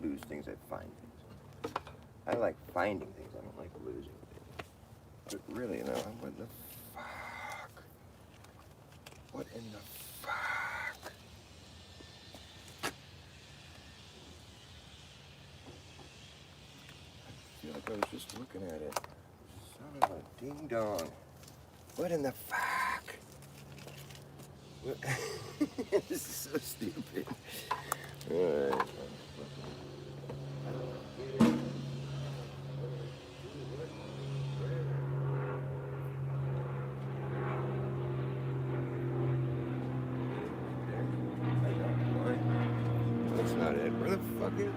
lose things, I find things. I like finding things, I don't like losing things. But really, though, what in the fuck? What in the fuck? I feel like I was just looking at it. Son of a ding-dong. What in the fuck? What? This is so stupid. Alright. That's not it. Where the fuck is it?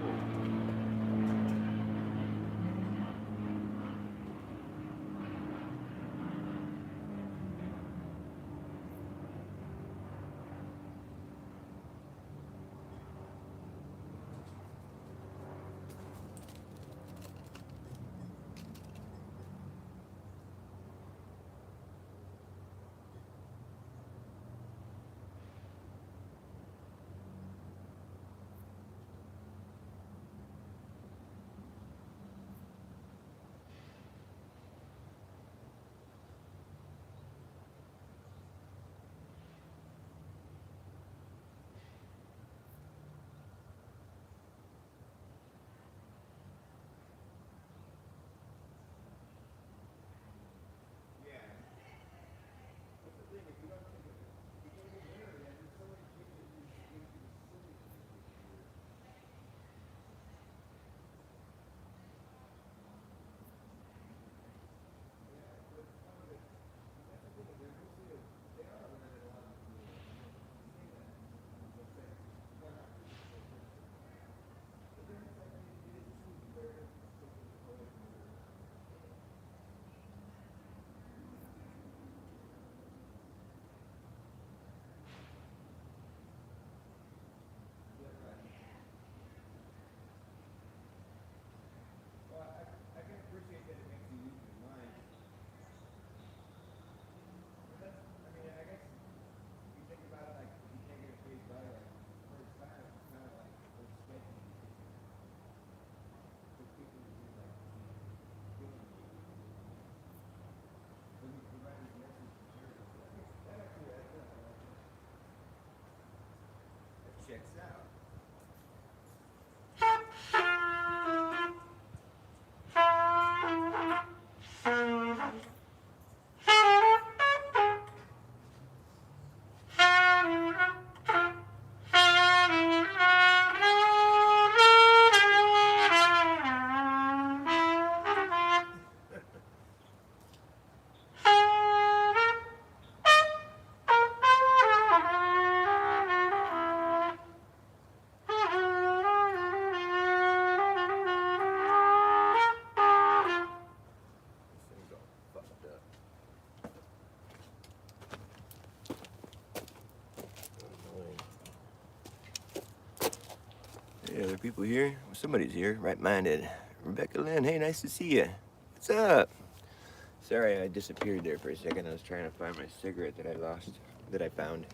Checks out. Hey, other people here? Well, somebody's here, right-minded. Rebecca Lynn, hey, nice to see you. What's up? Sorry, I disappeared there for a second. I was trying to find my cigarette that I lost, that I found.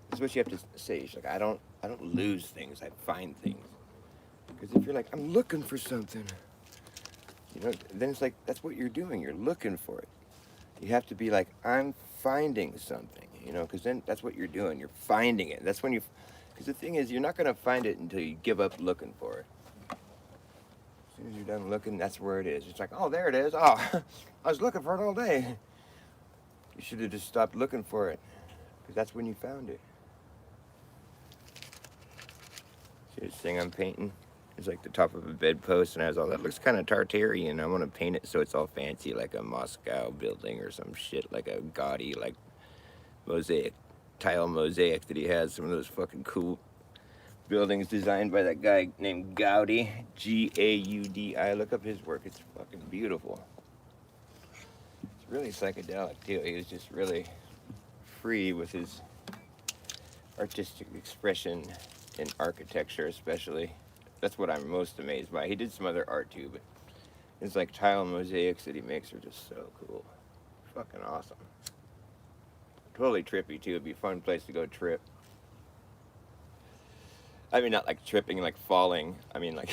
That's what you have to say. She's like, I don't lose things. I find things. Because if you're like, I'm looking for something, you know, then it's like that's what you're doing. You're looking for it. You have to be like, I'm finding something, you know, because then that's what you're doing. You're finding it. That's when you. Because the thing is, you're not going to find it until you give up looking for it. As soon as you're done looking, that's where it is. It's like, oh, there it is. Oh, I was looking for it all day. You should have just stopped looking for it, because that's when you found it. See this thing I'm painting? It's like the top of a bedpost, and it has all that. Looks kind of Tartarian. I want to paint it so it's all fancy, like a Moscow building or some shit, like a gaudy, like mosaic, tile mosaic that he has. Some of those fucking cool buildings designed by that guy named Gaudi, G-A-U-D-I. Look up his work. It's fucking beautiful. It's really psychedelic too. He was just really free with his artistic expression in architecture, especially. That's what I'm most amazed by. He did some other art too, but his like tile mosaics that he makes are just so cool. Fucking awesome. Totally trippy too. It'd be a fun place to go trip. I mean, not like tripping, like falling. I mean, like,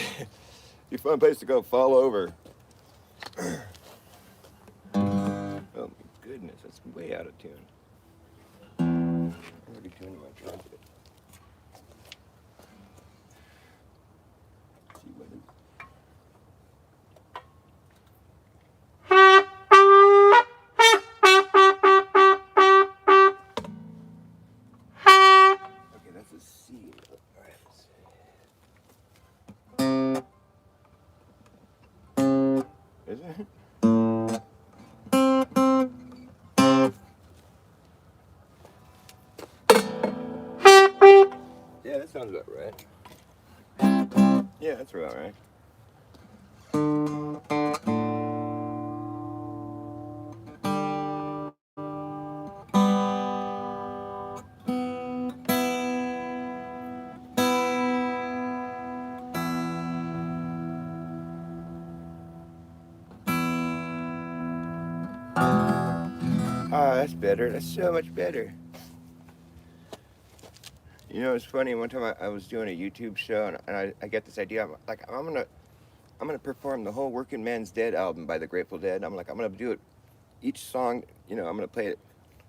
you find a place to go, fall over. Oh my goodness, that's way out of tune. I'm already tuning my trumpet. See what is. Okay, that's a C. All right, let's see. Is it? Yeah, that sounds about right. Yeah, that's about right. Oh, that's better. That's so much better. You know, it's funny. One time I was doing a YouTube show, and I get this idea. I'm like, I'm gonna perform the whole "Working Man's Dead" album by the Grateful Dead. I'm like, I'm gonna do it each song. You know, I'm gonna play it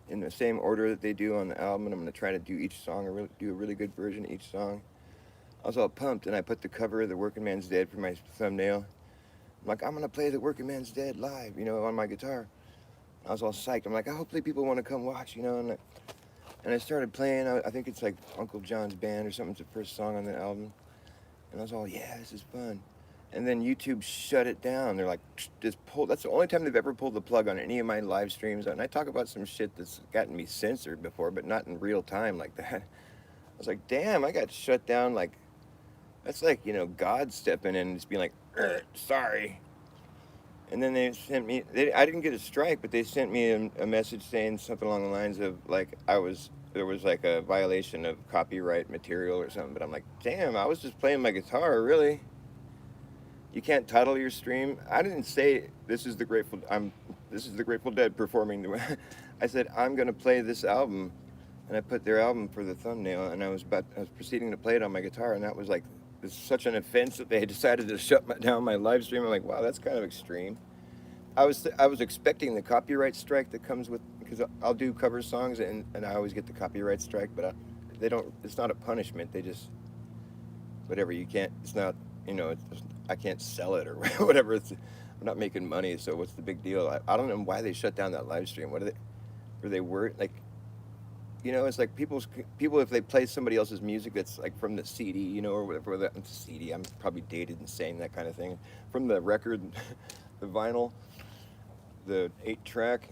in the same order that they do on the album, and I'm gonna try to do each song, do a really good version of each song. I was all pumped, and I put the cover of the "Working Man's Dead" for my thumbnail. I'm like, I'm gonna play the "Working Man's Dead" live, you know, on my guitar. I was all psyched. I'm like, hopefully people want to come watch, you know. And I started playing. I think it's like Uncle John's Band or something. It's the first song on the album. And I was all, yeah, this is fun. And then YouTube shut it down. They're like, just pull. That's the only time they've ever pulled the plug on any of my live streams. And I talk about some shit that's gotten me censored before, but not in real time like that. I was like, damn, I got shut down. Like, that's like, you know, God stepping in and just being like, sorry. And then they sent me, I didn't get a strike, but they sent me a message saying something along the lines of like, there was like a violation of copyright material or something. But I'm like, damn, I was just playing my guitar, really? You can't title your stream. I didn't say this is the Grateful Dead performing. I said I'm gonna play this album, and I put their album for the thumbnail, and I was proceeding to play it on my guitar, and that was like, it's such an offense that they decided to shut down my live stream. I'm like, wow, that's kind of extreme. I was expecting the copyright strike that comes with, because I'll do cover songs and I always get the copyright strike, but they don't. It's not a punishment. They just, whatever. You can't. It's not. You know. I can't sell it or whatever. I'm not making money, so what's the big deal? I don't know why they shut down that live stream. What are they? Were they worried? Like, you know, it's like people if they play somebody else's music that's like from the CD, you know, or whatever. That CD. I'm probably dated in saying that kind of thing. From the record, the vinyl, the 8-track.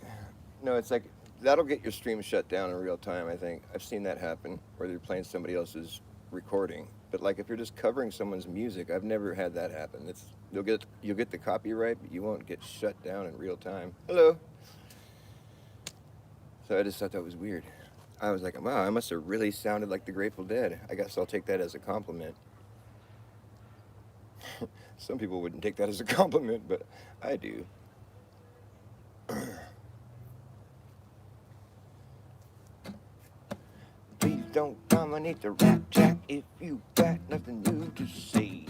No, it's like that'll get your stream shut down in real time. I think I've seen that happen where they're playing somebody else's recording. But like if you're just covering someone's music, I've never had that happen. You'll get the copyright, but you won't get shut down in real time. Hello. So I just thought that was weird. I was like, wow, I must have really sounded like the Grateful Dead. I guess I'll take that as a compliment. Some people wouldn't take that as a compliment, but I do. Please don't dominate the rap track if you got nothing new to say.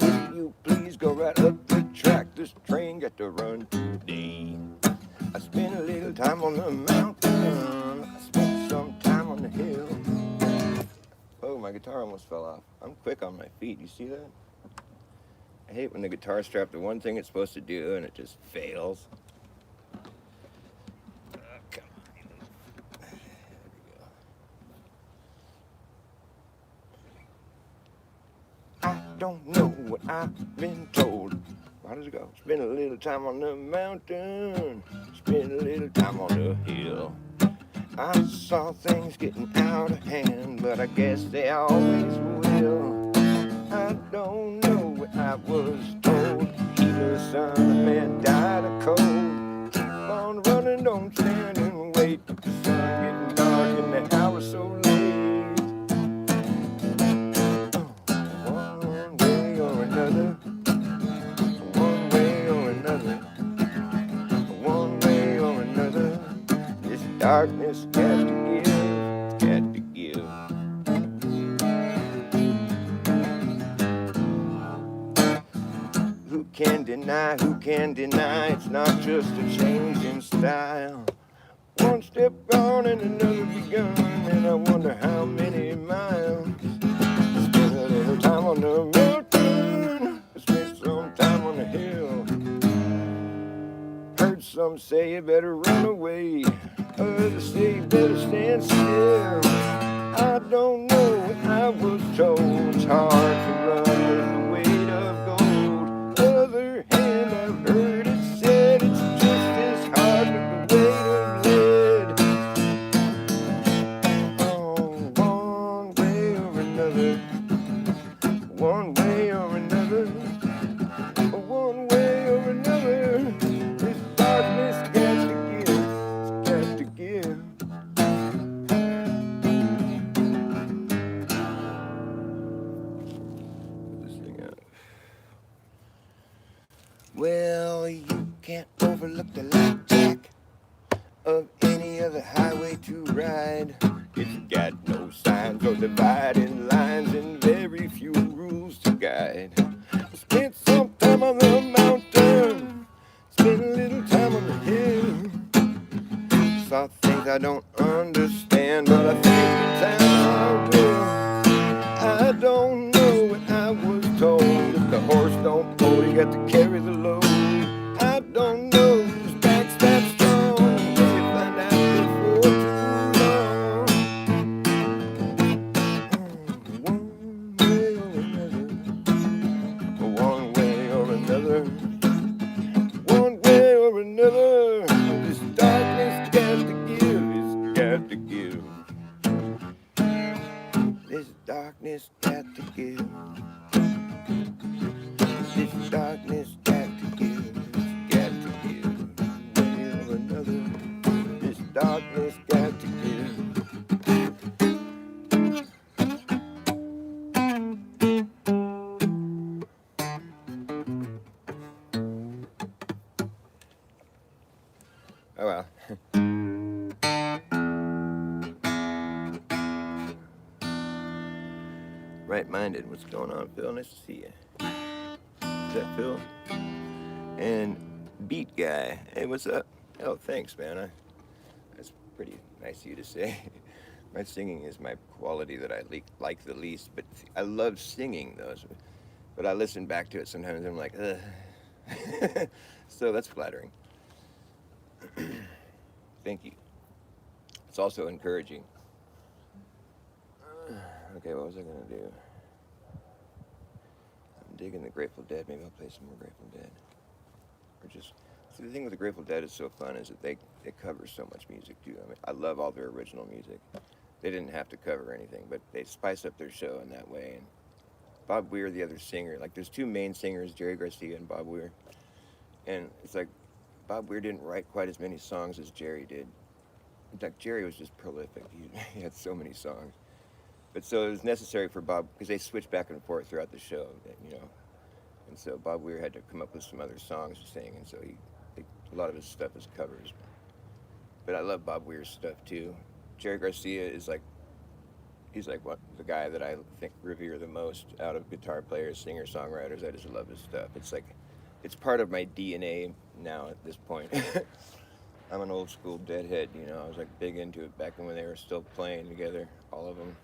Will you please go right up the track? This train got to run today. I spent a little time on the mountain. I spent some time on the hill. Oh, my guitar almost fell off. I'm quick on my feet. You see that? I hate when the guitar's strapped to one thing it's supposed to do and it just fails. Come on. I don't know what I've been told. How does it go? Spend a little time on the mountain, spend a little time on the hill. I saw things getting out of hand, but I guess they always will. I don't know what I was told. Either son of man died of cold. Keep on running, don't stand and wait. The sun getting dark and the hour so late. One way or another. One way or another. One way or another. This darkness got to give, got to give. who can deny it's not just a change in style. One step gone and another begun, and I wonder how many miles. Spent a little time on the mountain, spent some time on the hill. Heard some say you better run away, others say you better stand still. I don't know what I was told, it's hard to run with the weight of gold. Other hand, I've heard it said it's just as hard with the weight of lead. Oh, one way or another, one way or another, one way or another, this darkness got to give, it's got to give. Put this thing out. Well, you can't overlook the light jack of any other highway to ride. It's got no signs or dividing lines and very few rules to guide. Spent some time on the mountain, spent a little time on the hill. Saw things I don't understand, but I think in time I will. I don't know what I was told. If the horse don't pull, you got to carry the load. I don't know whose back's that strong. Will you find out before too long? One way or another, one way or another, one way or another. This darkness got to give, it's got to give. This darkness got to give. This darkness got to give, it's got to give. One way or another, this darkness got to give. Oh well. Right-minded, what's going on, Phil? Nice to see you. Is that Phil? And Beat Guy, hey, what's up? Oh, thanks, man. That's pretty nice of you to say. My singing is my quality that I like the least, but I love singing those. But I listen back to it sometimes and I'm like, ugh. So that's flattering. Thank you. It's also encouraging. Okay, what was I gonna do? I'm digging the Grateful Dead. Maybe I'll play some more Grateful Dead. Or just see, the thing with the Grateful Dead is so fun is that they cover so much music too. I mean, I love all their original music. They didn't have to cover anything, but they spice up their show in that way. And Bob Weir, the other singer, like there's two main singers, Jerry Garcia and Bob Weir, and it's like Bob Weir didn't write quite as many songs as Jerry did. In fact, Jerry was just prolific. He had so many songs. But so it was necessary for Bob, because they switched back and forth throughout the show, you know. And so Bob Weir had to come up with some other songs to sing, and so a lot of his stuff is covers. But I love Bob Weir's stuff too. Jerry Garcia is like, he's like the guy that I think revere the most out of guitar players, singer songwriters. I just love his stuff. It's like, it's part of my DNA now at this point. I'm an old school Deadhead, you know. I was like big into it back when they were still playing together, all of them.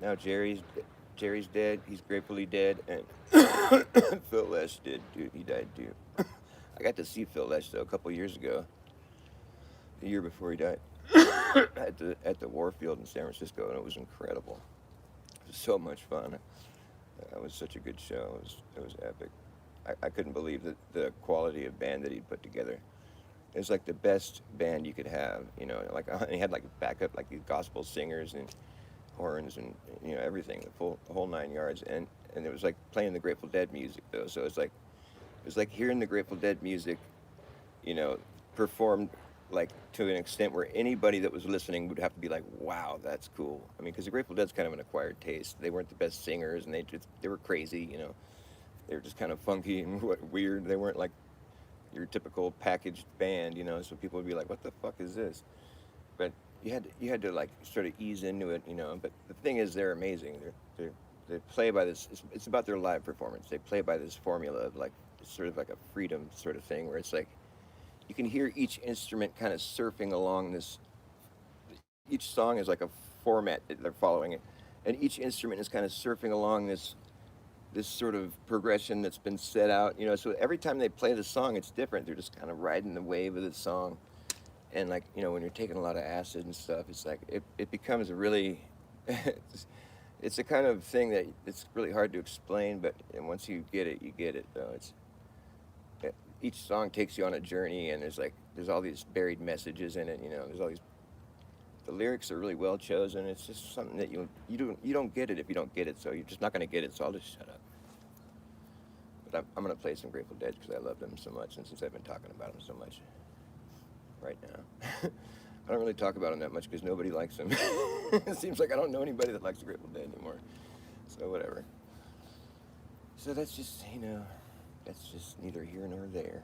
Now Jerry's dead. He's gratefully dead, and Phil Lesh did. Dude, he died too. I got to see Phil Lesh though a couple years ago, the year before he died, at the Warfield in San Francisco, and it was incredible. It was so much fun. It was such a good show. It was epic. I couldn't believe the quality of band that he'd put together. It was like the best band you could have, you know. Like he had like backup, like these gospel singers and horns and you know everything, the whole 9 yards, and it was like playing the Grateful Dead music though. So it was like hearing the Grateful Dead music, you know, performed like to an extent where anybody that was listening would have to be like, wow, that's cool. I mean, because the Grateful Dead's kind of an acquired taste. They weren't the best singers, and they were crazy, you know. They were just kind of funky and weird. They weren't like your typical packaged band, you know. So people would be like, what the fuck is this? But you had to like sort of ease into it, you know. But the thing is, they're amazing. they play by this. It's about their live performance. They play by this formula of like sort of like a freedom sort of thing, where it's like you can hear each instrument kind of surfing along this. Each song is like a format that they're following it, and each instrument is kind of surfing along this sort of progression that's been set out. So every time they play the song, it's different. They're just kind of riding the wave of the song, and like when you're taking a lot of acid and stuff, it's like it becomes a really it's a kind of thing that it's really hard to explain, but once you get it, you get it. Though each song takes you on a journey, and there's all these buried messages in it. There's all these the lyrics are really well chosen. It's just something that you don't get it if you don't get it. So you're just not going to get it. So I'll just shut up. But I'm going to play some Grateful Dead because I love them so much, and since I've been talking about them so much right now. I don't really talk about them that much because nobody likes them. It seems like I don't know anybody that likes the Grateful Dead anymore. So whatever. So that's just neither here nor there.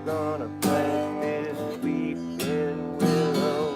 Gonna plant this weeping willow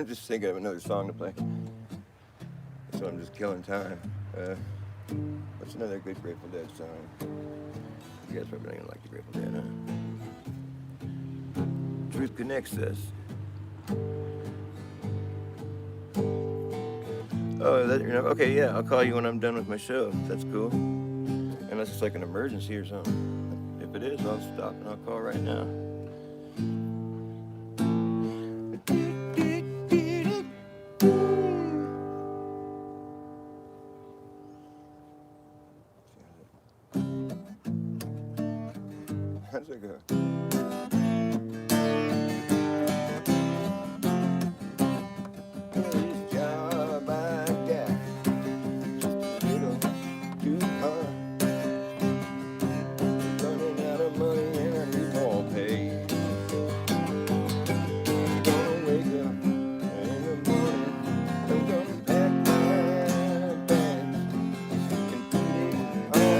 just thinking of another song to play. So I'm just killing time. What's another good Grateful Dead song? You guys probably don't like the Grateful Dead, huh? Truth Connects Us. Oh, okay, yeah, I'll call you when I'm done with my show. That's cool. Unless it's like an emergency or something. If it is, I'll stop and I'll call right now. How's it go? This job I got just a little too hard. Running out of money and I need more pay. Gonna wake up in the morning. I'm gonna pack my bags and put it on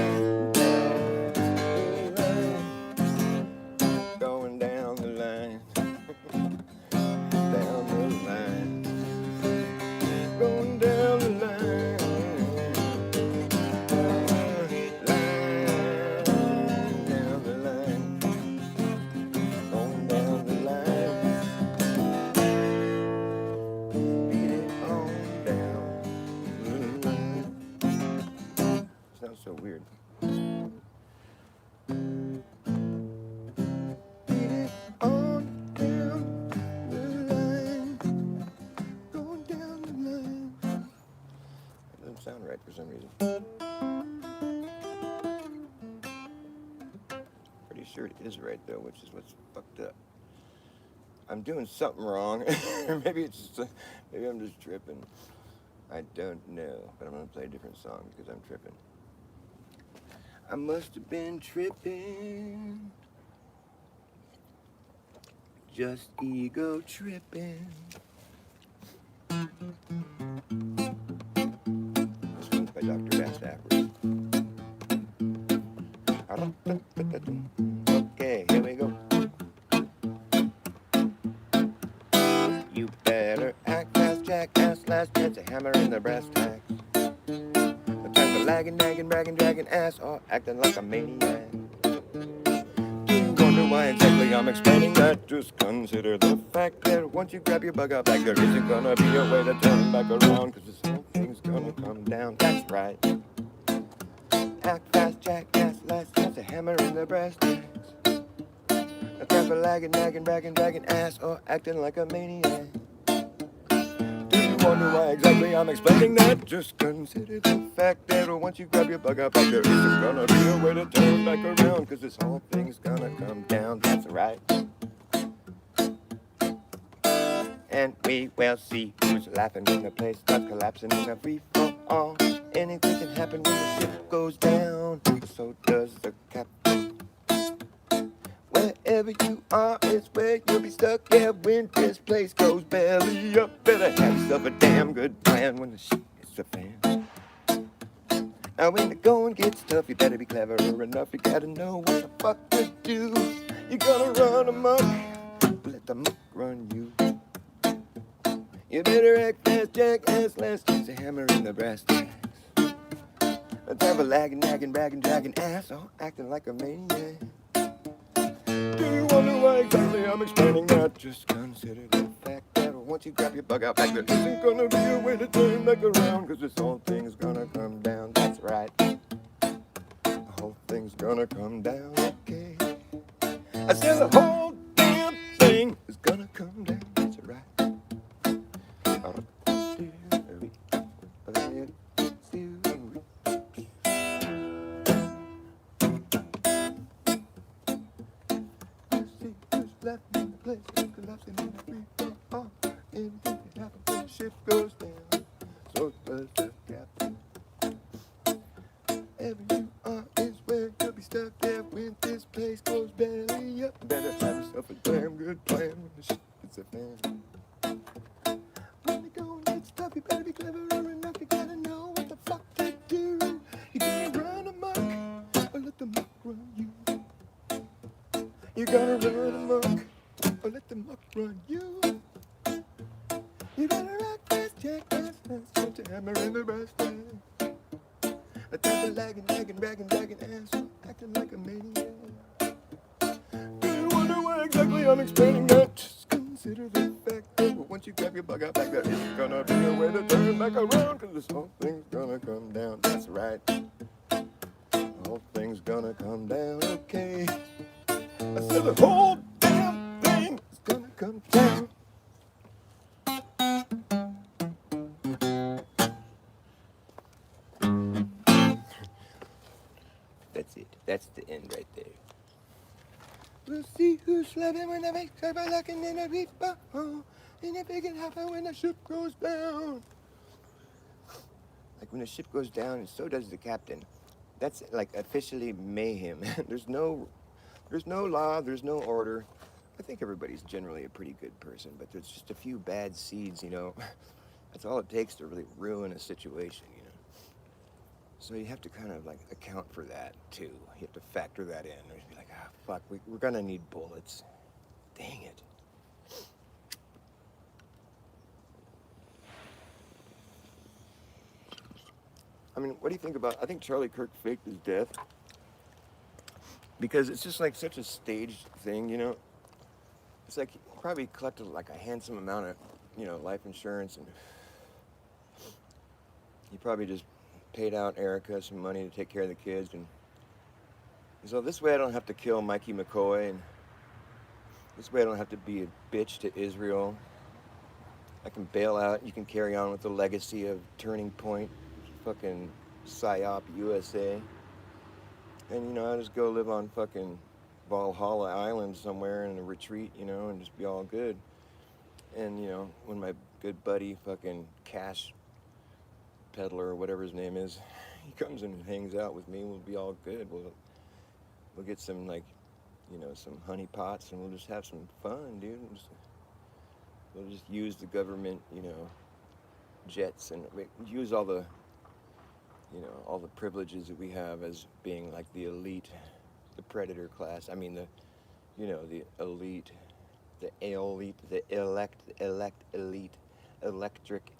down the line. Going down the line. Down the line. Going down the line. Down the line. Going down the line. Beat it on down the line. Sounds so weird. Beat it on down the line. Going down the line. That doesn't sound right for some reason. Pretty sure it is right though, which is what's fucked up. I'm doing something wrong, or maybe it's just, maybe I'm just tripping. I don't know, but I'm gonna play a different song because I'm tripping. I must have been tripping, just ego tripping. This one's by Dr. Bas Ackwards. Okay, here we go. You better act fast, jackass, last chance, a hammer in the brass tacks. No time for lagging, nagging, bragging, dragging ass, or acting like a maniac. Do you wonder why exactly I'm explaining that? Just consider the fact that once you grab your bug out back, there isn't gonna be a way to turn back around, cause this whole thing's gonna come down, that's right. Act fast, jackass, last chance, a hammer in the brass tacks. No time for lagging, nagging, bragging, dragging ass, or acting like a maniac. Do you wonder why exactly I'm explaining that? Just consider the fact that once you grab your bug out back, there isn't gonna be a way to turn back around, cause this whole thing's gonna come down, that's right. And we will see who's laughing when the place starts collapsing in a free for all. Anything can happen when the ship goes down, so does the captain. Wherever you are is where you'll be stuck. Yeah, when this place goes belly up, better have yourself a damn good plan when the shit hits the fan. Now when the going gets tough, you better be clever enough. You gotta know what the fuck to do. You gotta run amok, let the muck run you. You better act fast, jackass, last chance, a hammer in the brass tacks. No time for lagging, nagging, bragging, dragging ass, or acting like a maniac. Do you wonder why exactly I'm explaining that? Just consider the fact that once you grab your bug out back, there isn't gonna be a way to turn back around, cause this whole thing's gonna come down, that's right. The whole thing's gonna come down, okay. I said the whole damn thing is gonna come down, that's right. Left in the place, collapsing in the free for all. Anything can happen when the ship goes down, so does the captain. Wherever you are is where you'll be stuck there when this place goes belly up. Better have yourself a damn good plan when the shit hits the fan. When the going gets tough, you better be clever enough. You gotta know what the fuck to do. You gotta run amok, or let the muck run you. You gotta run amok, or let the muck run you. You better rock fast, jack fast, fast, put your hammer in the brass fast. A double lagging, dragging ass, acting like a maniac. Do you wonder why exactly I'm explaining that? Just consider the fact that once you grab your bug out back, there isn't gonna be a way to turn back around, cause this whole thing's gonna come down. That's right. The whole thing's gonna come down, okay. I said the whole damn thing is gonna come down. That's it. That's the end right there. We'll see who's slapping when the makes up by looking in a reaper. And if it can happen when the ship goes down. Like when the ship goes down, and so does the captain. That's like officially mayhem. There's no law, there's no order. I think everybody's generally a pretty good person, but there's just a few bad seeds, you know. That's all it takes to really ruin a situation, you know. So you have to kind of like account for that too. You have to factor that in. Or be like, ah, fuck, we're gonna need bullets. Dang it. I mean, what do you think about? I think Charlie Kirk faked his death because it's just like such a staged thing, you know. It's like he probably collected like a handsome amount of, you know, life insurance, and he probably just paid out Erica some money to take care of the kids, and so this way I don't have to kill Mikey McCoy, and this way I don't have to be a bitch to Israel. I can bail out. You can carry on with the legacy of Turning Point, fucking PSYOP USA, and you know I just go live on fucking Valhalla Island somewhere in a retreat, you know, and just be all good. And you know when my good buddy fucking Cash Peddler or whatever his name is, he comes and hangs out with me, we'll be all good. We'll get some like, you know, some honey pots, and we'll just have some fun, dude. We'll just use the government, you know, jets, and use all the, you know, all the privileges that we have as being like the elite, the predator class. I mean the, you know, the elite, the elite, the elect elite, electric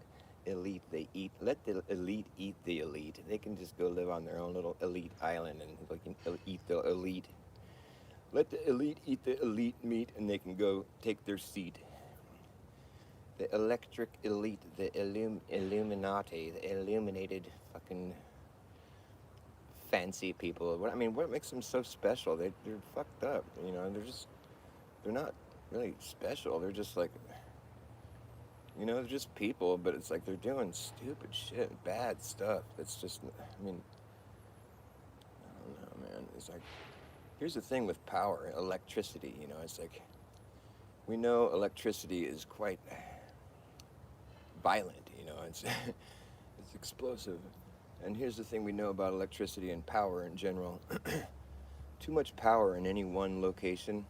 elite. They eat. Let the elite eat the elite. They can just go live on their own little elite island and they can eat the elite. Let the elite eat the elite meat, and they can go take their seat. The electric elite, the Illuminati, the illuminated fucking fancy people. I mean, what makes them so special? They're fucked up, you know. They're not really special. They're just like, you know, they're just people, but it's like they're doing stupid shit, bad stuff. It's just, I mean, I don't know, man. It's like, here's the thing with power, electricity, you know, it's like, we know electricity is quite violent, you know, it's it's explosive. And here's the thing we know about electricity and power in general. Too much power in any one location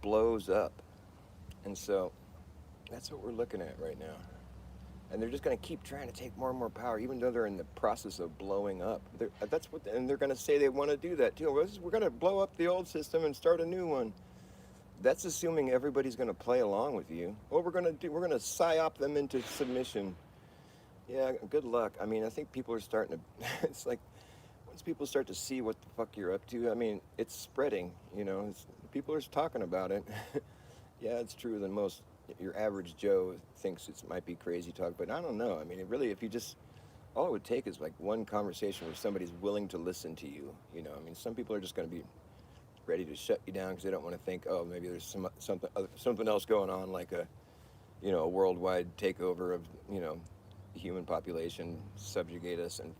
blows up. And so that's what we're looking at right now. And they're just going to keep trying to take more and more power, even though they're in the process of blowing up. And they're going to say they want to do that too. We're going to blow up the old system and start a new one. That's assuming everybody's going to play along with you. What we're going to PSYOP them into submission. Yeah, good luck. I mean, I think people are starting to, it's like, once people start to see what the fuck you're up to, I mean, it's spreading, you know, people are talking about it. Yeah, it's true that your average Joe thinks it might be crazy talk, but I don't know. I mean, it really, if you just, all it would take is like one conversation where somebody's willing to listen to you, you know. I mean, some people are just going to be ready to shut you down because they don't want to think, oh, maybe there's something else going on, like a, you know, a worldwide takeover of, you know, the human population, subjugate us and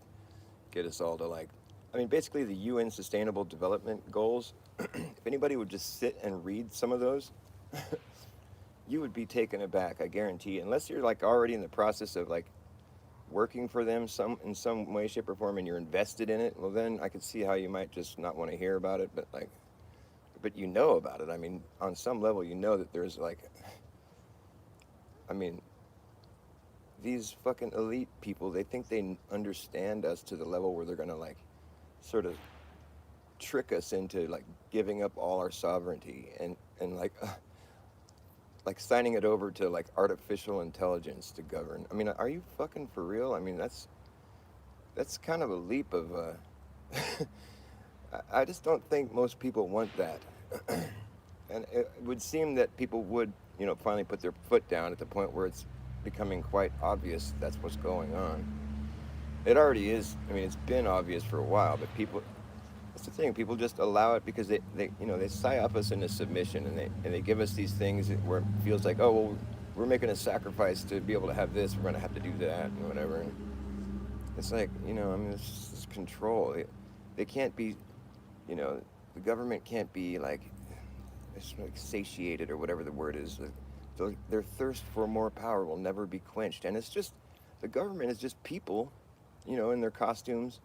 get us all to like, I mean, basically the UN Sustainable Development Goals, if anybody would just sit and read some of those, you would be taken aback, I guarantee. Unless you're like already in the process of like working for them in some way, shape, or form, and you're invested in it, well then I could see how you might just not want to hear about it, but you know about it. I mean, on some level, you know that there's like, I mean, these fucking elite people, they think they understand us to the level where they're gonna like sort of trick us into like giving up all our sovereignty and like like signing it over to like artificial intelligence to govern. I mean, are you fucking for real? I mean, that's kind of a leap of. I just don't think most people want that, and it would seem that people would, finally put their foot down at the point where it's becoming quite obvious that's what's going on. It already is. I mean, it's been obvious for a while, but people. That's the thing. People just allow it because they psyop us into submission, and they give us these things where it feels like, oh well, we're making a sacrifice to be able to have this. We're gonna have to do that and whatever. And it's like, I mean, it's control. They can't be, the government can't be like, it's like satiated or whatever the word is. Their thirst for more power will never be quenched, and it's just the government is just people, in their costumes.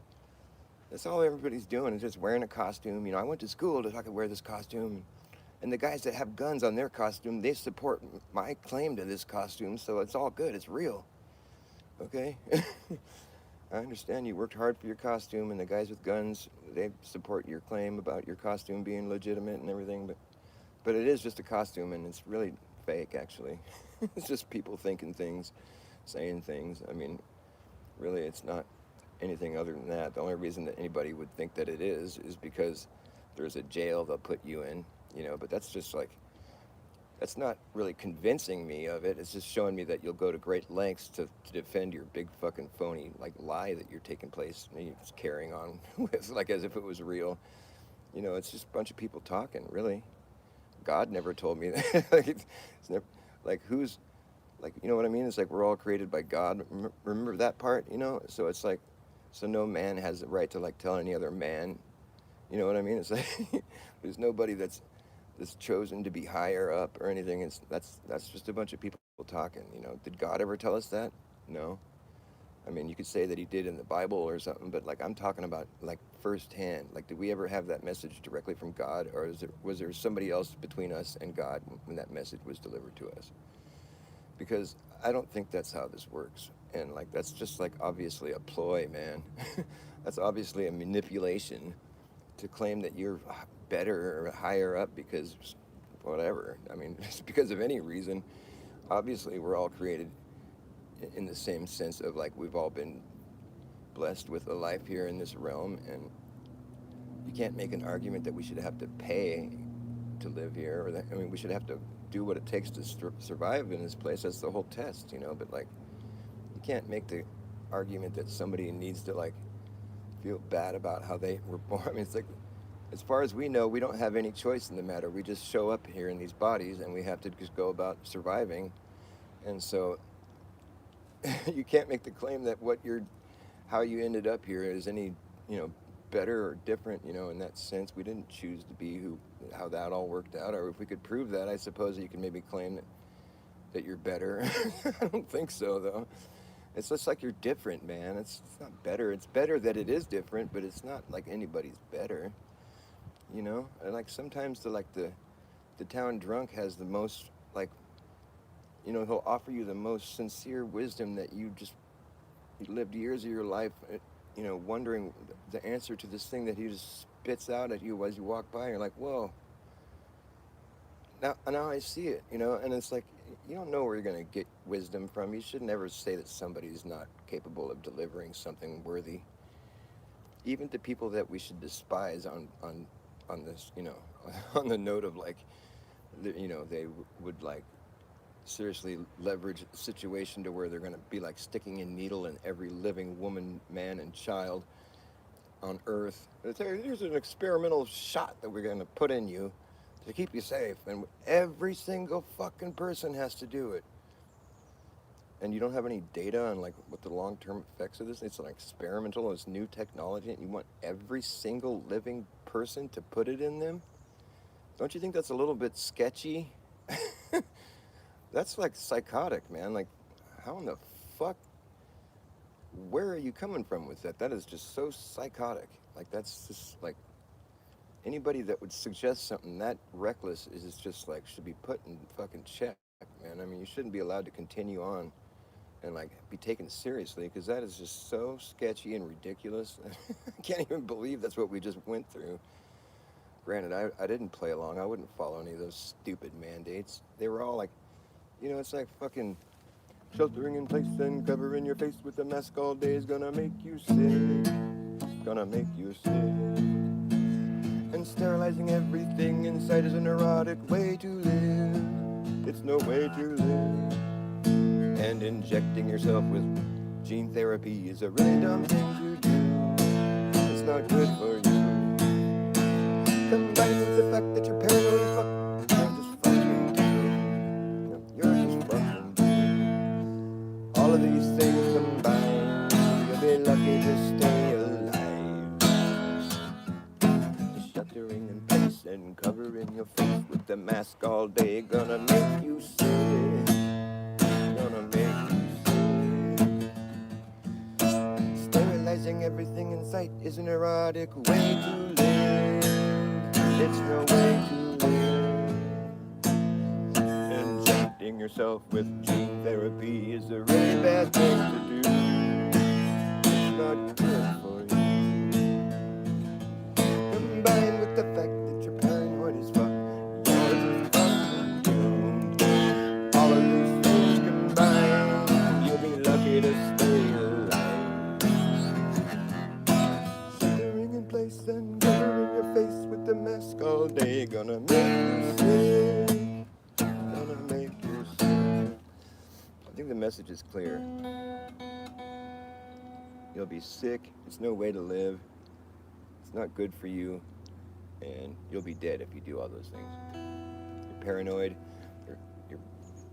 That's all everybody's doing is just wearing a costume. I went to school so I could wear this costume. And the guys that have guns on their costume, they support my claim to this costume, so it's all good. It's real. Okay? I understand you worked hard for your costume, and the guys with guns, they support your claim about your costume being legitimate and everything, but it is just a costume, and it's really fake, actually. It's just people thinking things, saying things. I mean, really, it's not anything other than that. The only reason that anybody would think that it is because there's a jail they'll put you in, but that's just like, that's not really convincing me of it. It's just showing me that you'll go to great lengths to defend your big fucking phony like lie that you're taking place and you're just carrying on with like as if it was real. It's just a bunch of people talking, really. God never told me that. Like, it's never, like who's like, you know what I mean? It's like we're all created by God. Remember that part, So it's like, so no man has the right to like tell any other man, you know what I mean? It's like there's nobody that's chosen to be higher up or anything. That's just a bunch of people talking. Did God ever tell us that? No. I mean, you could say that he did in the Bible or something, but like I'm talking about like firsthand. Like, did we ever have that message directly from God, or was there somebody else between us and God when that message was delivered to us? Because I don't think that's how this works. And like that's just like obviously a ploy, man. That's obviously a manipulation to claim that you're better or higher up because whatever. I mean, it's because of any reason. Obviously, we're all created in the same sense of like we've all been blessed with a life here in this realm, and you can't make an argument that we should have to pay to live here, or that I mean we should have to do what it takes to survive in this place. That's the whole test, But like, you can't make the argument that somebody needs to like feel bad about how they were born. I mean, it's like, as far as we know, we don't have any choice in the matter. We just show up here in these bodies, and we have to just go about surviving. And so, you can't make the claim that how you ended up here is any, you know, better or different, in that sense. We didn't choose to be how that all worked out. Or if we could prove that, I suppose you can maybe claim that you're better. I don't think so, though. It's just like you're different, man. It's not better. It's better that it is different, but it's not like anybody's better, And like sometimes the town drunk has the most like, he'll offer you the most sincere wisdom that you lived years of your life, wondering the answer to this thing that he just spits out at you as you walk by. And you're like, whoa. Now I see it, and it's like you don't know where you're going to get wisdom from. You should never say that somebody's not capable of delivering something worthy, even to people that we should despise on this, on the note of like, they would like seriously leverage a situation to where they're going to be like sticking a needle in every living woman, man, and child on Earth. Here's an experimental shot that we're going to put in you to keep you safe, and every single fucking person has to do it. And you don't have any data on like what the long-term effects of this. It's like experimental. It's new technology, and you want every single living person to put it in them. Don't you think that's a little bit sketchy? That's like psychotic, man. Like, how in the fuck? Where are you coming from with that? That is just so psychotic. Like, that's just like anybody that would suggest something that reckless is just like should be put in fucking check, man. I mean, you shouldn't be allowed to continue on and like be taken seriously because that is just so sketchy and ridiculous. I can't even believe that's what we just went through. Granted, I didn't play along. I wouldn't follow any of those stupid mandates. They were all like, You know, it's like fucking sheltering in place and covering your face with a mask all day is gonna make you sick. Gonna make you sick. And sterilizing everything inside is a neurotic way to live. It's no way to live. And injecting yourself with gene therapy is a really dumb thing to do. It's not good for you. Combined with the fact that you're paranoid as fuck, you're just fucking doomed. You're just fucking doomed. All of these things combined, you'll be lucky to stay alive. Sheltering in place and covering your face with the mask all day, gonna make you sick. Gonna make you sick. Sterilizing everything in sight is an erotic way to live. It's no way to live. Injecting yourself with gene therapy is a really bad thing to do. It's not good for you. Combined with the fact that you're paranoid as fuck, you're just fucking doomed. All of these things combined, you'll be lucky to stay alive. Sheltering in place and covering your face with the mask all day, gonna make you sick. Gonna make you sick. I think the message is clear. You'll be sick. It's no way to live. It's not good for you. And you'll be dead if you do all those things. You're paranoid. You're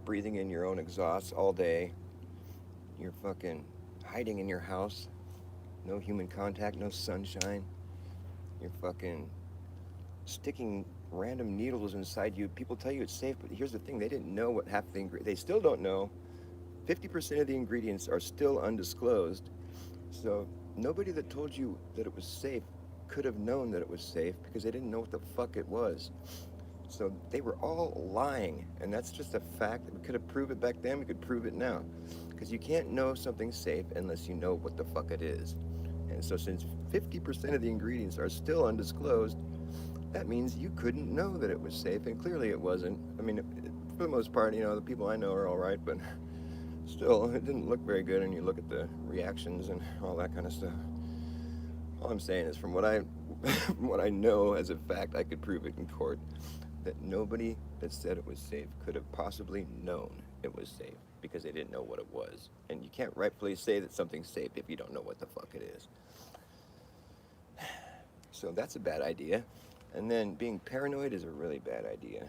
breathing in your own exhaust all day. You're fucking hiding in your house. No human contact, no sunshine. You're fucking sticking random needles inside you. People tell you it's safe, but here's the thing: they didn't know what half the ingredients. They still don't know. 50% of the ingredients are still undisclosed. So nobody that told you that it was safe could have known that it was safe because they didn't know what the fuck it was. So they were all lying, and that's just a fact. We could have proved it back then. We could prove it now, because you can't know something's safe unless you know what the fuck it is. And so since 50% of the ingredients are still undisclosed, that means you couldn't know that it was safe, and clearly it wasn't. I mean, for the most part, you know, the people I know are all right, but still, it didn't look very good, and you look at the reactions and all that kind of stuff. All I'm saying is, from what I, from what I know as a fact, I could prove it in court, that nobody that said it was safe could have possibly known it was safe because they didn't know what it was. And you can't rightfully say that something's safe if you don't know what the fuck it is. So that's a bad idea. And then being paranoid is a really bad idea.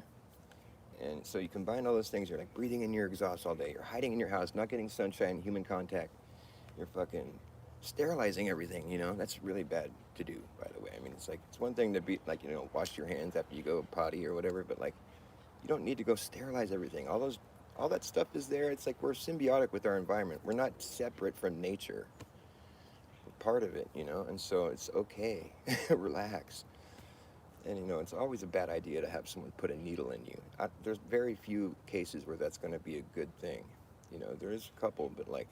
And so you combine all those things, you're like breathing in your exhaust all day, you're hiding in your house, not getting sunshine, human contact, you're fucking sterilizing everything, you know? That's really bad to do, by the way. I mean, it's like, it's one thing to be, like, you know, wash your hands after you go potty or whatever, but like, you don't need to go sterilize everything. All that stuff is there. It's like we're symbiotic with our environment. We're not separate from nature. We're part of it, you know? And so it's okay. Relax. And, you know, it's always a bad idea to have someone put a needle in you. There's very few cases where that's going to be a good thing. You know, there is a couple, but, like,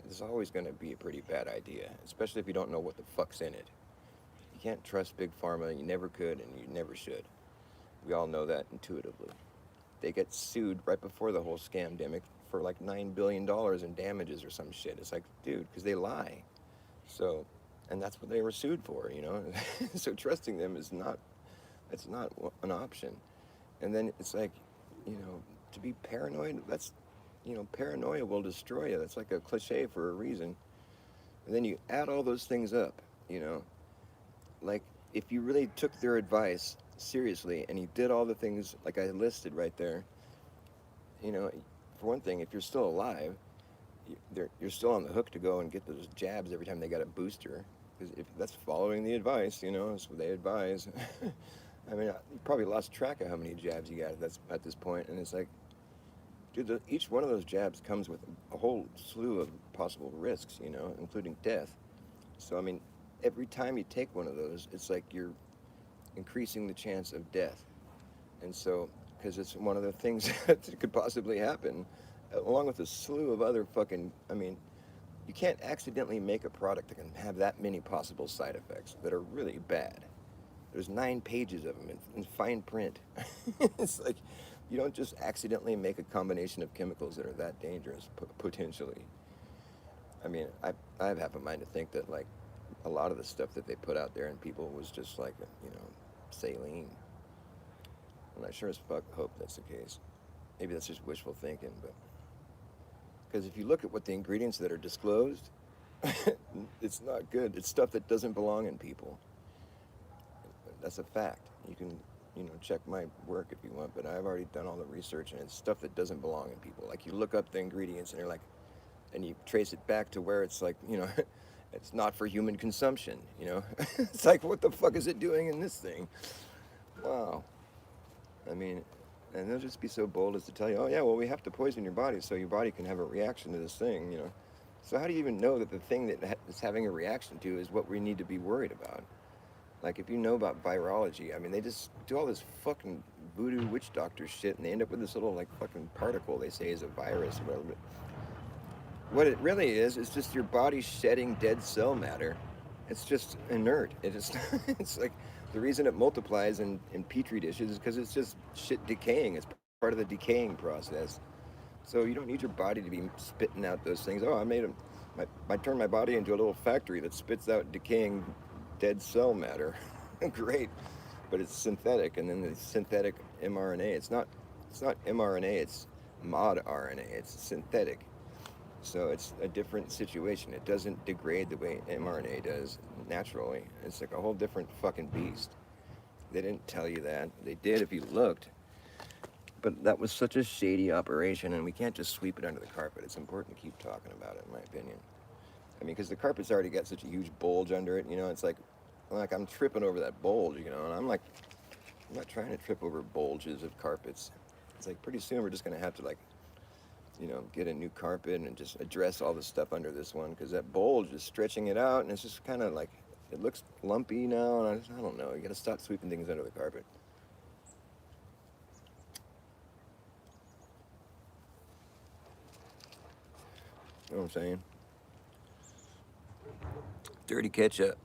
it's always going to be a pretty bad idea, especially if you don't know what the fuck's in it. You can't trust Big Pharma. You never could, and you never should. We all know that intuitively. They get sued right before the whole scamdemic for, like, $9 billion in damages or some shit. It's like, dude, because they lie. So... and that's what they were sued for, you know? So trusting them is not, that's not an option. And then it's like, you know, to be paranoid, that's, you know, paranoia will destroy you. That's like a cliche for a reason. And then you add all those things up, you know? Like, if you really took their advice seriously and you did all the things like I listed right there, you know, for one thing, if you're still alive, you're still on the hook to go and get those jabs every time they got a booster. Because if that's following the advice, you know, that's what they advise. I mean, you probably lost track of how many jabs you got at this point, and it's like, dude, each one of those jabs comes with a whole slew of possible risks, you know, including death. So, I mean, every time you take one of those, it's like you're increasing the chance of death. And so, because it's one of the things that could possibly happen, along with a slew of other fucking, I mean, you can't accidentally make a product that can have that many possible side effects that are really bad. There's 9 pages of them in fine print. It's like, You don't just accidentally make a combination of chemicals that are that dangerous, potentially. I mean, I have a mind to think that like a lot of the stuff that they put out there in people was just like, saline. And I sure as fuck hope that's the case. Maybe that's just wishful thinking, but because if you look at what the ingredients that are disclosed, it's not good. It's stuff that doesn't belong in people. That's a fact. You can, check my work if you want, but I've already done all the research, and it's stuff that doesn't belong in people. Like you look up the ingredients, and you're like, and you trace it back to where it's like, it's not for human consumption. It's like, what the fuck is it doing in this thing? Wow. I mean, and they'll just be so bold as to tell you, oh yeah, well we have to poison your body so your body can have a reaction to this thing. So how do you even know that the thing that it's having a reaction to is what we need to be worried about? Like if you know about virology, I mean, they just do all this fucking voodoo witch doctor shit, and they end up with this little like fucking particle they say is a virus or whatever. But what it really is just your body shedding dead cell matter. It's just inert. It's like the reason it multiplies in petri dishes is because it's just shit decaying. It's part of the decaying process. So you don't need your body to be spitting out those things. Oh, I turned my body into a little factory that spits out decaying dead cell matter. Great, but it's synthetic, and then the synthetic mRNA. It's not mRNA. It's mod RNA. It's synthetic. So it's a different situation. It doesn't degrade the way mRNA does naturally. It's like a whole different fucking beast. They didn't tell you that. They did if you looked. But that was such a shady operation, and we can't just sweep it under the carpet. It's important to keep talking about it, in my opinion. I mean, because the carpet's already got such a huge bulge under it. It's like I'm tripping over that bulge, and I'm not trying to trip over bulges of carpets. It's like pretty soon we're just going to have to get a new carpet and just address all the stuff under this one, because that bulge is stretching it out, and it's just kind of like, it looks lumpy now, and I don't know. You got to stop sweeping things under the carpet. You know what I'm saying? Dirty ketchup.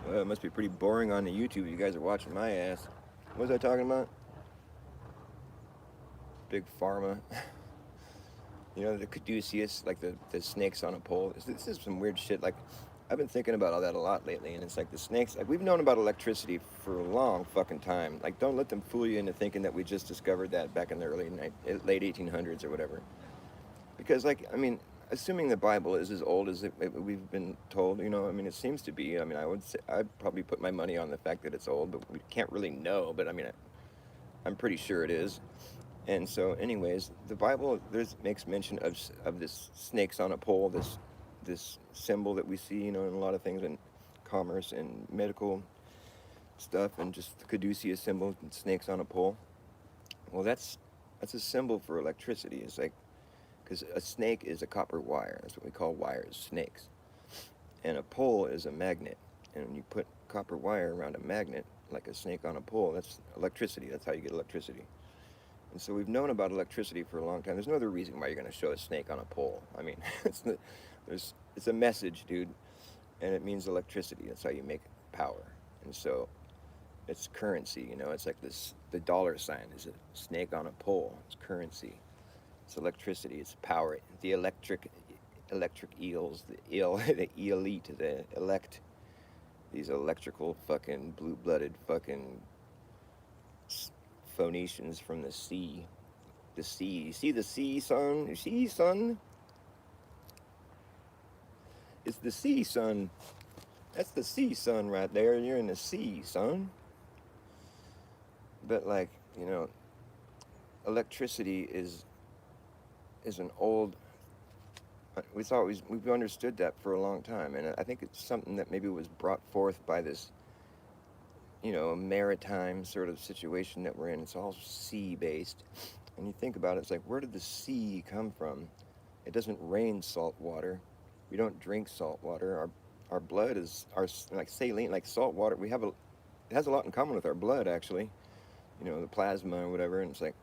Well, it must be pretty boring on the YouTube. You guys are watching my ass. What was I talking about? Big pharma. The caduceus, like the snakes on a pole. This is some weird shit. Like, I've been thinking about all that a lot lately, and it's like the snakes. Like, we've known about electricity for a long fucking time. Like, don't let them fool you into thinking that we just discovered that back in the late 1800s or whatever. Because, like, I mean, assuming the Bible is as old as we've been told, I mean, it seems to be. I mean, I'd probably put my money on the fact that it's old, but we can't really know. But I mean, I'm pretty sure it is. And so, anyways, the Bible makes mention of this snakes on a pole, this symbol that we see, in a lot of things in commerce and medical stuff, and just the caduceus symbol, snakes on a pole. Well, that's a symbol for electricity. It's like, because a snake is a copper wire. That's what we call wires, snakes. And a pole is a magnet. And when you put copper wire around a magnet, like a snake on a pole, that's electricity. That's how you get electricity. And so we've known about electricity for a long time. There's no other reason why you're going to show a snake on a pole. I mean, it's a message, dude, and it means electricity. That's how you make power. And so it's currency, It's like the dollar sign is a snake on a pole. It's currency. It's electricity. It's power. The electric eels, the elite, the elect, these electrical fucking blue-blooded fucking Phoenicians from the sea. The sea. You see the sea, son? You see, son? It's the sea, son. That's the sea, son, right there. You're in the sea, son. But, like, electricity is an old... We've understood that for a long time. And I think it's something that maybe was brought forth by this a maritime sort of situation that we're in. It's all sea-based. And you think about it, it's like, where did the sea come from? It doesn't rain salt water. We don't drink salt water. Our blood is like saline, like salt water. It has a lot in common with our blood, actually. The plasma or whatever. And it's like,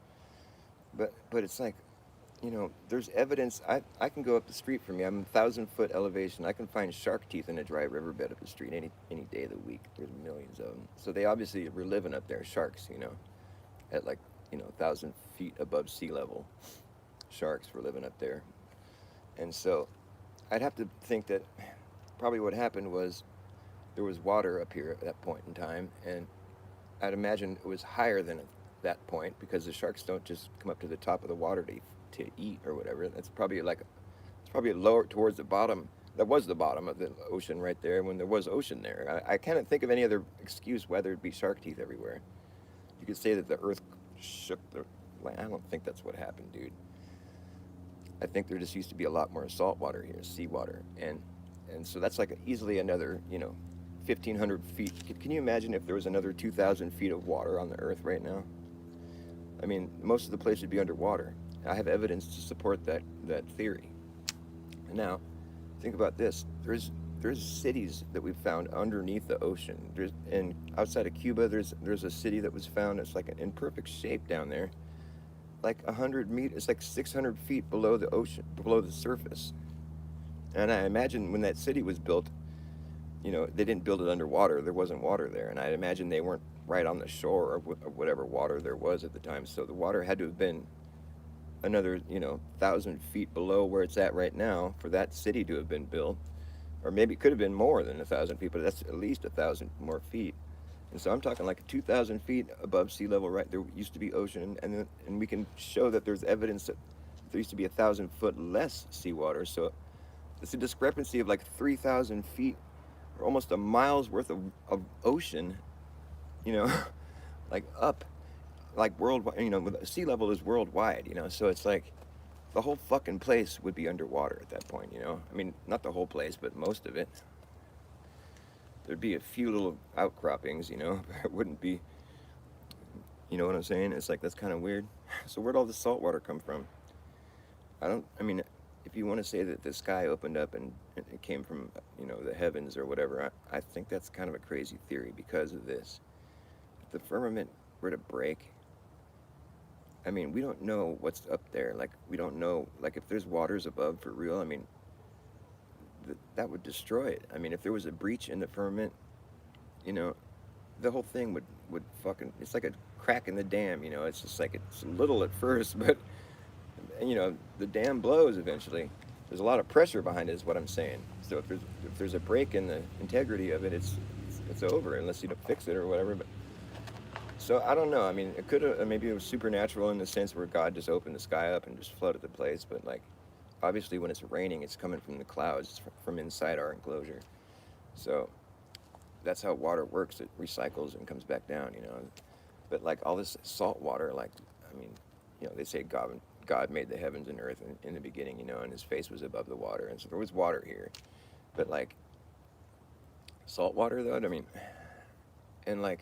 but it's like, you know, there's evidence. I can go up the street from me. I'm 1,000 foot elevation. I can find shark teeth in a dry riverbed up the street any day of the week. There's millions of them. So they obviously were living up there. Sharks, you know, at like 1,000 feet above sea level. Sharks were living up there, and so I'd have to think that probably what happened was there was water up here at that point in time, and I'd imagine it was higher than that point because the sharks don't just come up to the top of the water to eat or whatever. That's probably like it's probably lower towards the bottom. That was the bottom of the ocean right there when there was ocean there. I can't think of any other excuse why there'd be shark teeth everywhere. You could say that the earth shook the land. I don't think that's what happened, dude. I think there just used to be a lot more salt water here, seawater, and so that's like easily another 1,500 feet. Can you imagine if there was another 2,000 feet of water on the earth right now? I mean, most of the place would be underwater. I have evidence to support that theory. And now, think about this. There's cities that we've found underneath the ocean. And outside of Cuba, there's a city that was found. It's like in perfect shape down there, like 100 meters. It's like 600 feet below the ocean, below the surface. And I imagine when that city was built, they didn't build it underwater. There wasn't water there, and I imagine they weren't right on the shore of whatever water there was at the time. So the water had to have been another 1,000 feet below where it's at right now for that city to have been built, or maybe it could have been more than 1,000 feet, but that's at least 1,000 more feet. And so I'm talking like 2,000 feet above sea level. Right there used to be ocean, and we can show that there's evidence that there used to be 1,000 foot less seawater. So it's a discrepancy of like 3,000 feet or almost a mile's worth of ocean, you know, like up, like worldwide, sea level is worldwide, so it's like the whole fucking place would be underwater at that point. I mean, not the whole place, but most of it. There'd be a few little outcroppings, but it wouldn't be, you know what I'm saying? It's like, that's kind of weird. So where'd all this salt water come from? I mean, if you want to say that the sky opened up and it came from, the heavens or whatever, I think that's kind of a crazy theory because of this. If the firmament were to break, I mean, we don't know what's up there. Like, we don't know, like, if there's waters above for real, I mean, that would destroy it. I mean, if there was a breach in the firmament, the whole thing would fucking, it's like a crack in the dam, it's just like, it's little at first, but, the dam blows eventually. There's a lot of pressure behind it is what I'm saying. So if there's a break in the integrity of it, it's over unless you don't fix it or whatever. But so I don't know. I mean, it could have, maybe it was supernatural in the sense where God just opened the sky up and just flooded the place. But like, obviously when it's raining, it's coming from the clouds, from inside our enclosure. So that's how water works. It recycles and comes back down, But like all this salt water, like, I mean, they say God made the heavens and earth in the beginning, and his face was above the water. And so there was water here. But like, salt water though, I mean, and like,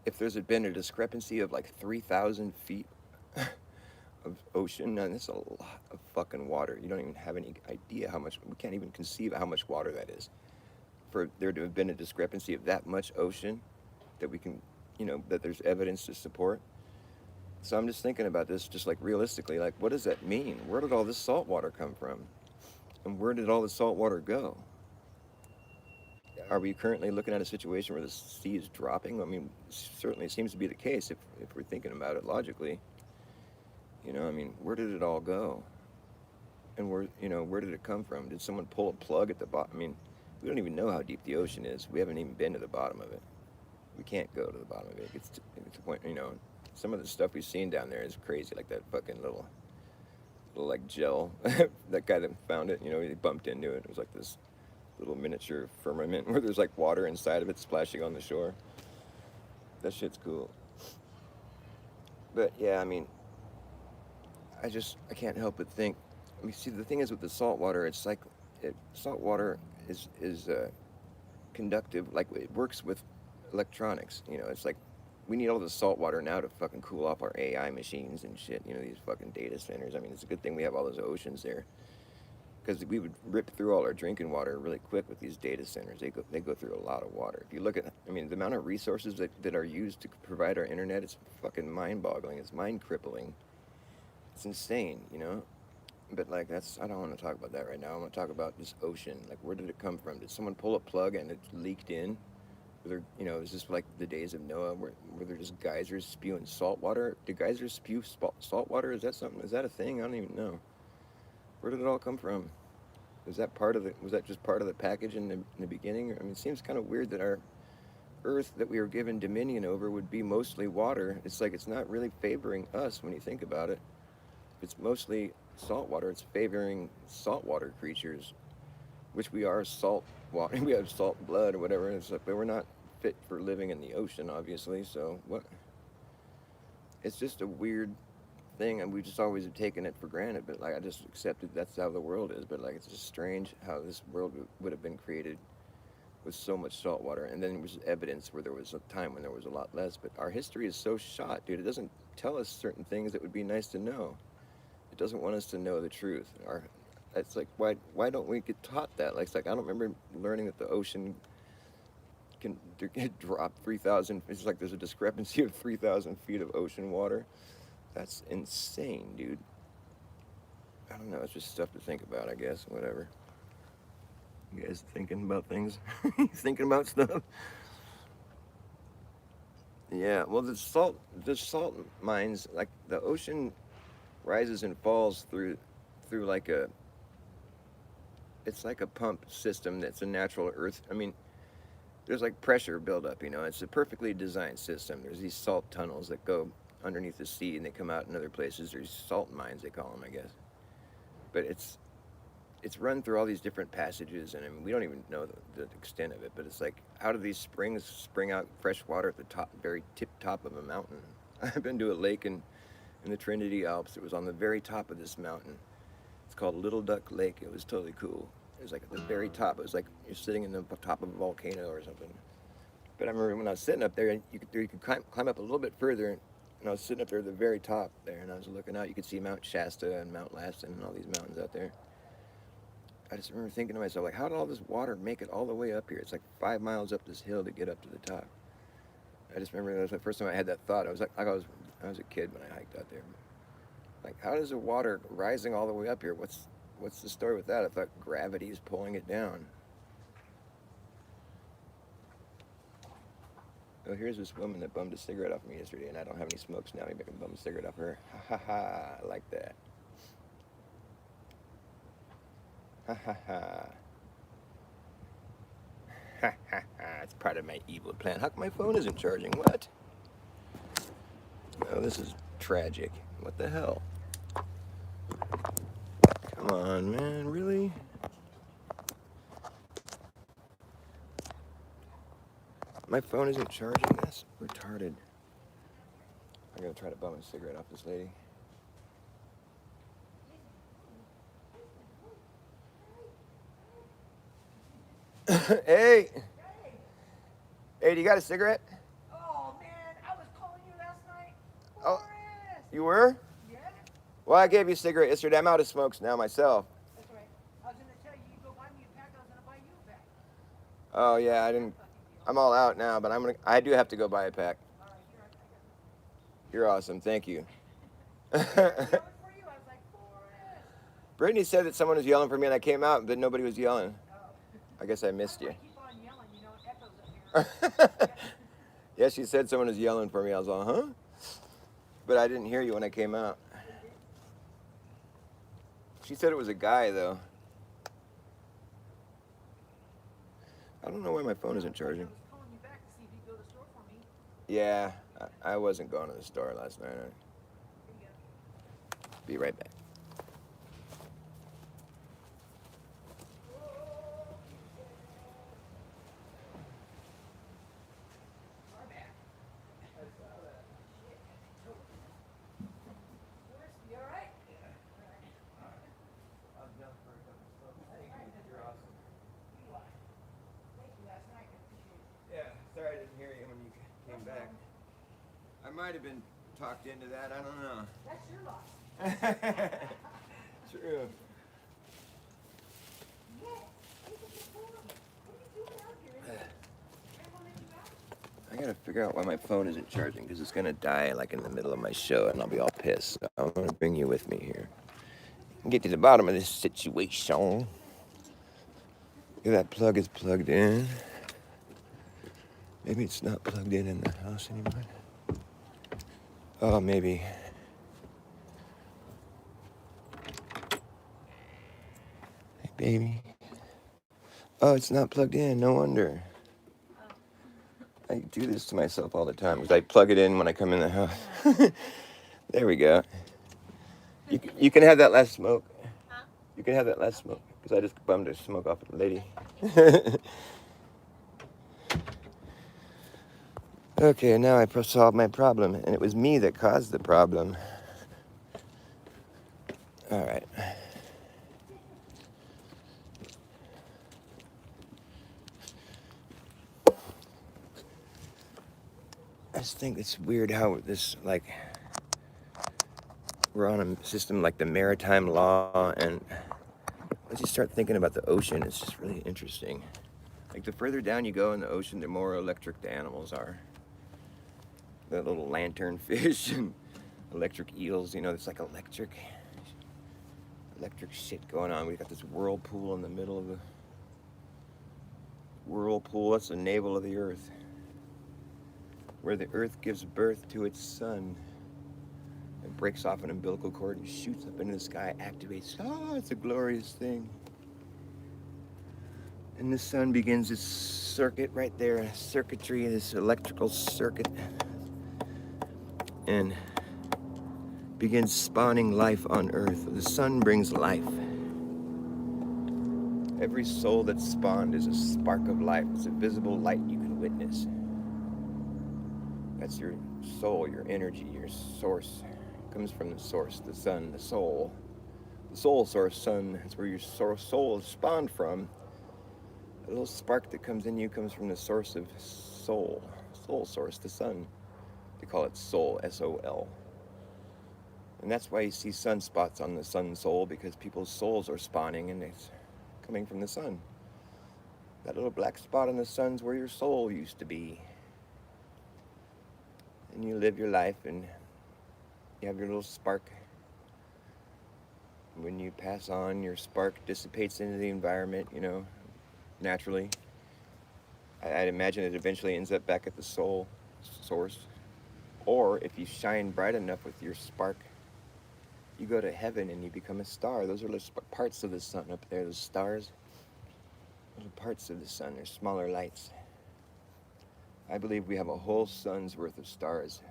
if there's been a discrepancy of like 3,000 feet of ocean, and that's a lot of fucking water. You don't even have any idea how much, we can't even conceive of how much water that is. For there to have been a discrepancy of that much ocean that we can, that there's evidence to support. So I'm just thinking about this, just like realistically, like, what does that mean? Where did all this salt water come from? And where did all the salt water go? Are we currently looking at a situation where the sea is dropping? I mean, certainly it seems to be the case if we're thinking about it logically. I mean, where did it all go? And where did it come from? Did someone pull a plug at the bottom? I mean, we don't even know how deep the ocean is. We haven't even been to the bottom of it. We can't go to the bottom of it. It's to the point, some of the stuff we've seen down there is crazy, like that fucking little like gel. That guy that found it, he bumped into it. It was like this little miniature firmament where there's like water inside of it splashing on the shore. That shit's cool. But yeah, I mean, I can't help but think. I mean, see, the thing is with the salt water, it's like salt water is conductive. Like, it works with electronics. It's like we need all the salt water now to fucking cool off our AI machines and shit. These fucking data centers. I mean, it's a good thing we have all those oceans there, because we would rip through all our drinking water really quick with these data centers. They go through a lot of water. If you look at, I mean, the amount of resources that are used to provide our internet, it's fucking mind-boggling. It's mind-crippling. It's insane, you know. But like that's I don't want to talk about that right now. I want to talk about this ocean. Like where did it come from? Did someone pull a plug and it leaked in? Were there, you know, is this like the days of Noah where there just geysers spewing salt water? Do geysers spew salt water? Is that something? Is that a thing? I don't even know. Where did it all come from? Was that part of the? Was that just part of the package in the beginning? I mean, it seems kind of weird that our Earth that we were given dominion over would be mostly water. It's like it's not really favoring us when you think about it. It's mostly salt water. It's favoring saltwater creatures, which we are salt water. We have salt blood or whatever. It's like, but we're not fit for living in the ocean, obviously. So what? It's just a weird thing, and we just always have taken it for granted. But like I just accepted that's how the world is. But like it's just strange how this world would have been created with so much salt water, and then there was evidence where there was a time when there was a lot less. But our history is so shot, dude. It doesn't tell us certain things that would be nice to know. It doesn't want us to know the truth. It's like why don't we get taught that? Like it's like I don't remember learning that the ocean can drop 3,000. It's like there's a discrepancy of 3,000 feet of ocean water. That's insane, dude. I don't know. It's just stuff to think about, I guess. Whatever. You guys thinking about things? Thinking about stuff? Yeah. Well, the salt mines, like the ocean rises and falls through like a it's like a pump system that's a natural earth. I mean, there's like pressure buildup, you know. It's a perfectly designed system. There's these salt tunnels that go underneath the sea and they come out in other places. There's salt mines, they call them, I guess. But it's run through all these different passages, and I mean, we don't even know the extent of it. But it's like, how do these springs spring out fresh water at the top, very tip top of a mountain? I've been to a lake in the Trinity Alps. It was on the very top of this mountain. It's called Little Duck Lake. It was totally cool. It was like at the very top. It was like you're sitting in the top of a volcano or something. But I remember when I was sitting up there, you could climb up a little bit further, and I was sitting up there at the very top there, and I was looking out. You could see Mount Shasta and Mount Lassen and all these mountains out there. I just remember thinking to myself, like, how did all this water make it all the way up here? It's like 5 miles up this hill to get up to the top. I just remember that was the first time I had that thought. I was I was a kid when I hiked out there. Like, how does the water rising all the way up here? What's the story with that? I thought gravity is pulling it down. Oh, here's this woman that bummed a cigarette off me yesterday, and I don't have any smokes now. Maybe I can bum a cigarette off her. Ha ha ha! I like that. Ha ha ha! Ha ha ha! It's part of my evil plan. How come my phone isn't charging? What? Oh, this is tragic. What the hell? Come on, man. Really? My phone isn't charging. That's retarded. I gotta try to bum a cigarette off this lady. Hey! Hey, do you got a cigarette? Oh man, I was calling you last night. Oh, Forrest. you were? Yeah, Well, I gave you a cigarette yesterday. I'm out of smokes now myself. that's right. I was gonna tell you, you go buy me a pack. I was gonna buy you a pack. Oh yeah, I didn't. I'm all out now, but I do have to go buy a pack. All right, here I got. You're awesome. Thank you. I was yelling for you. I was like, Forrest. Brittany said that someone was yelling for me, and I came out, but nobody was yelling. Oh. I guess I missed you. I keep on yelling, you know, it echoes up here. Yeah, she said someone was yelling for me. I was like, huh? But I didn't hear you when I came out. She said it was a guy, though. I don't know why my phone isn't charging. I was calling you back to see if you'd go to the store for me. Yeah, I wasn't going to the store last night. Here you go. Be right back. My bad. Forrest, you all right? You're awesome. You are. Thank you last night. I appreciate it. Yeah, sorry I didn't hear you when you came back. I might have been talked into that. I don't know. That's your loss. True. Yes. What are you doing out here? I want to let you out. I gotta figure. figure out why my phone isn't charging, because it's gonna die like in the middle of my show and I'll be all pissed. So I'm gonna bring you with me here and get to the bottom of this situation. If that plug is plugged in. Maybe it's not plugged in the house anymore. Oh, maybe. Hey, baby. Oh, it's not plugged in. No wonder. I do this to myself all the time because I plug it in when I come in the house. There we go. You can have that last smoke. You can have that last smoke because I just bummed a smoke off of the lady. Okay, now I solved my problem, and it was me that caused the problem. All right. I just think it's weird how this, like, we're on a system like the maritime law, and once you start thinking about the ocean, it's just really interesting. Like, the further down you go in the ocean, the more electric the animals are. The little lantern fish and electric eels, you know, it's like electric shit going on. We got this whirlpool in the middle of the whirlpool. That's the navel of the earth, where the earth gives birth to its sun. It breaks off an umbilical cord and shoots up into the sky, activates. Oh, it's a glorious thing. And the sun begins its circuit right there, circuitry, this electrical circuit, and begins spawning life on earth. The sun brings life. Every soul that's spawned is a spark of life. It's a visible light you can witness. That's your soul, your energy, your source. It comes from the source, the sun, the soul. The soul source, sun, that's where your soul is spawned from. A little spark that comes in you comes from the source of soul. Soul source, the sun. They call it soul, S-O-L. And that's why you see sunspots on the sun soul, because people's souls are spawning and it's coming from the sun. That little black spot on the sun's where your soul used to be. And you live your life and you have your little spark. When you pass on, your spark dissipates into the environment, you know, naturally. I'd imagine it eventually ends up back at the soul source. Or if you shine bright enough with your spark, you go to heaven and you become a star. Those are little parts of the sun up there, those stars. Little parts of the sun, they're smaller lights. I believe we have a whole sun's worth of stars.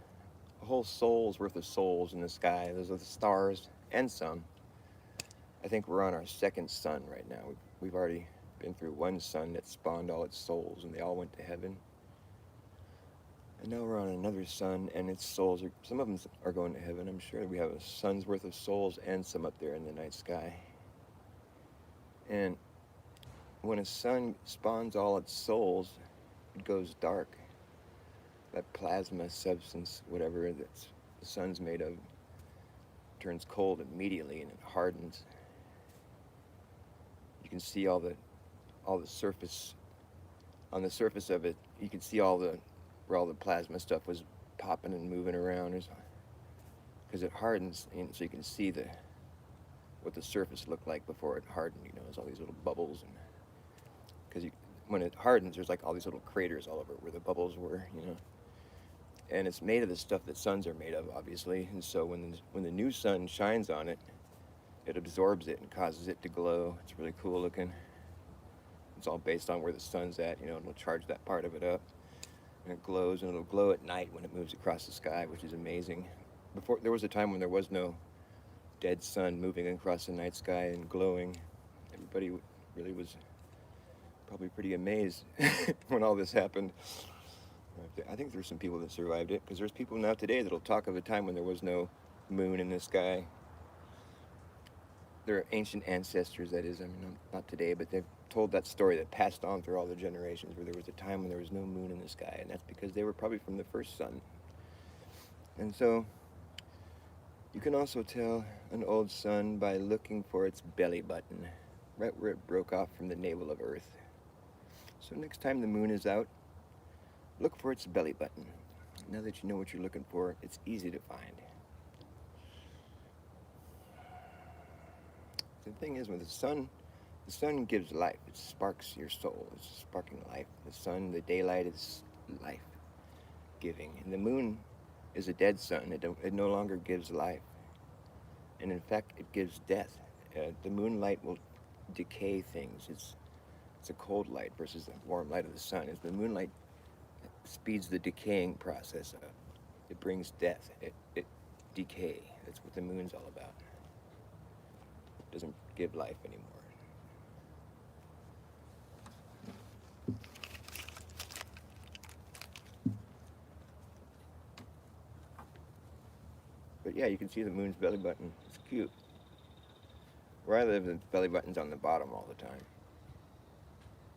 A whole soul's worth of souls in the sky. Those are the stars and sun. I think we're on our second sun right now. We've already been through one sun that spawned all its souls and they all went to heaven. And now we're on another sun and its souls, some of them are going to heaven. I'm sure we have a sun's worth of souls and some up there in the night sky. And when a sun spawns all its souls, it goes dark. That plasma substance, whatever that's the sun's made of, turns cold immediately and it hardens. You can see all the surface. On the surface of it, you can see where all the plasma stuff was popping and moving around, because it hardens, and so you can see what the surface looked like before it hardened. You know, there's all these little bubbles, and because when it hardens, there's like all these little craters all over where the bubbles were, you know. And it's made of the stuff that suns are made of, obviously. And so when the new sun shines on it, it absorbs it and causes it to glow. It's really cool looking. It's all based on where the sun's at, you know. It'll charge that part of it up, and it glows, and it'll glow at night when it moves across the sky, which is amazing. Before, there was a time when there was no dead sun moving across the night sky and glowing. Everybody really was probably pretty amazed when all this happened. I think there's some people that survived it, because there's people now today that'll talk of a time when there was no moon in the sky. Their ancient ancestors, that is. I mean, not today, but they've told that story that passed on through all the generations, where there was a time when there was no moon in the sky, and that's because they were probably from the first sun. And so you can also tell an old sun by looking for its belly button, right where it broke off from the navel of Earth. So next time the moon is out, Look for its belly button. Now that you know what you're looking for, it's easy to find. The thing is, with the sun gives life. It sparks your soul. It's sparking life. The sun, the daylight is life giving. And the moon is a dead sun. It no longer gives life. And in fact, it gives death. The moonlight will decay things. It's a cold light versus the warm light of the sun. As the moonlight speeds the decaying process up, it brings death. It decay. That's what the moon's all about. It doesn't give life anymore. But yeah, you can see the moon's belly button. It's cute. Where I live, the belly button's on the bottom all the time.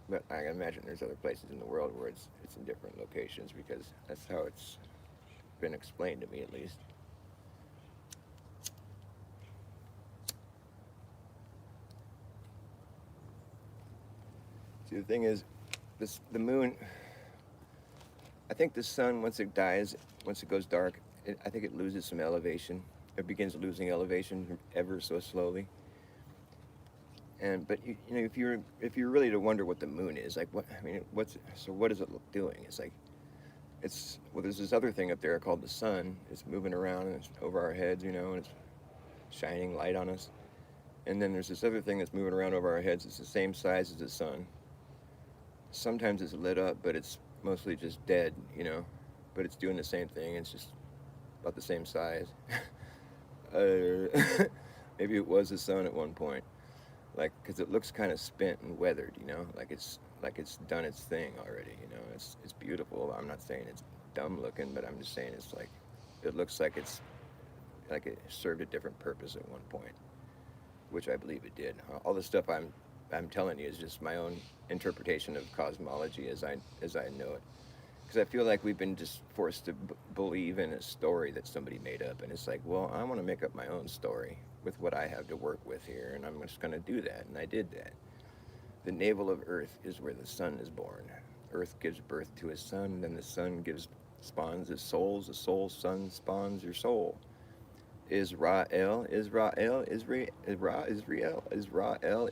But I can imagine there's other places in the world where it's in different locations because that's how it's been explained to me, at least. See, the thing is, the moon. I think the sun, once it dies, once it goes dark, I think it loses some elevation. It begins losing elevation ever so slowly. But you know, if you're really to wonder what the moon is, like what is it doing? Well, there's this other thing up there called the sun. It's moving around and it's over our heads, you know, and it's shining light on us. And then there's this other thing that's moving around over our heads. It's the same size as the sun. Sometimes it's lit up, but it's mostly just dead, you know. But it's doing the same thing. It's just about the same size. Maybe it was the sun at one point, like because it looks kind of spent and weathered, you know, like it's done its thing already, you know. It's beautiful. I'm not saying it's dumb looking, but I'm just saying it's like it looks like it served a different purpose at one point, which I believe it did. All the stuff I'm telling you is just my own interpretation of cosmology as I know it. Because I feel like we've been just forced to believe in a story that somebody made up, and it's like, well, I want to make up my own story with what I have to work with here, and I'm just going to do that, and I did that. The navel of Earth is where the sun is born. Earth gives birth to a son, then the son spawns his souls. The soul son spawns your soul. Israel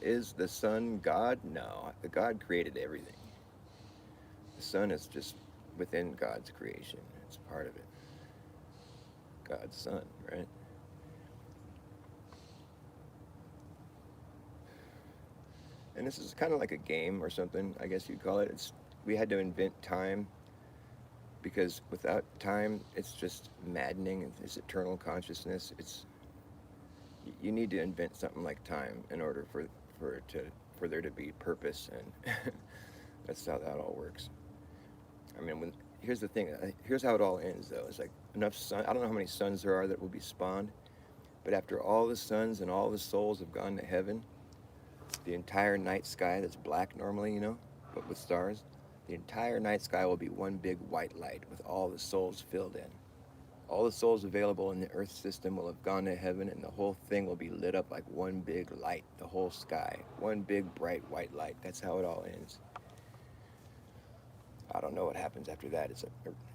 is the sun God? No, the God created everything. The sun is just within God's creation. It's part of it. God's son, right? And this is kind of like a game or something, I guess you'd call it. We had to invent time because without time, it's just maddening. It's eternal consciousness. You need to invent something like time in order for there to be purpose, and that's how that all works. I mean, here's the thing. Here's how it all ends, though. It's like enough sun. I don't know how many suns there are that will be spawned, but after all the suns and all the souls have gone to heaven, the entire night sky that's black normally, you know, but with stars, the entire night sky will be one big white light with all the souls filled in. All the souls available in the Earth system will have gone to heaven, and the whole thing will be lit up like one big light, the whole sky. One big bright white light. That's how it all ends. I don't know what happens after that.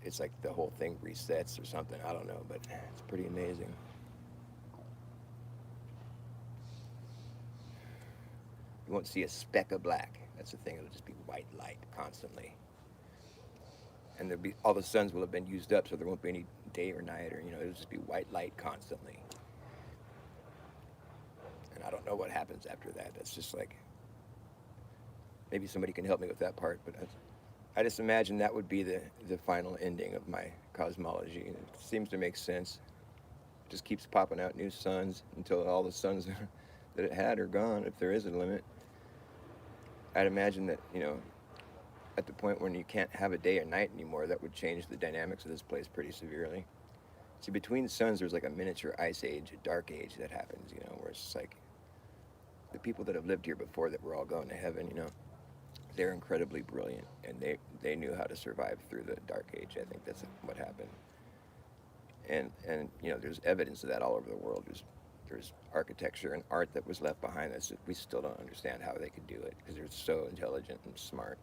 It's like the whole thing resets or something. I don't know, but it's pretty amazing. You won't see a speck of black. That's the thing. It'll just be white light constantly. And all the suns will have been used up, so there won't be any day or night, or, you know, it'll just be white light constantly. And I don't know what happens after that. That's just like, maybe somebody can help me with that part, but I just imagine that would be the final ending of my cosmology. And it seems to make sense. It just keeps popping out new suns until all the suns that it had are gone, if there is a limit. I'd imagine that, you know, at the point when you can't have a day or night anymore, that would change the dynamics of this place pretty severely. See, between the suns, there's like a miniature ice age, a dark age that happens, you know, where it's just like the people that have lived here before that were all going to heaven, you know, they're incredibly brilliant, and they knew how to survive through the dark age. I think that's what happened. And you know, there's evidence of that all over the world. There's architecture and art that was left behind us that we still don't understand how they could do it because they're so intelligent and smart.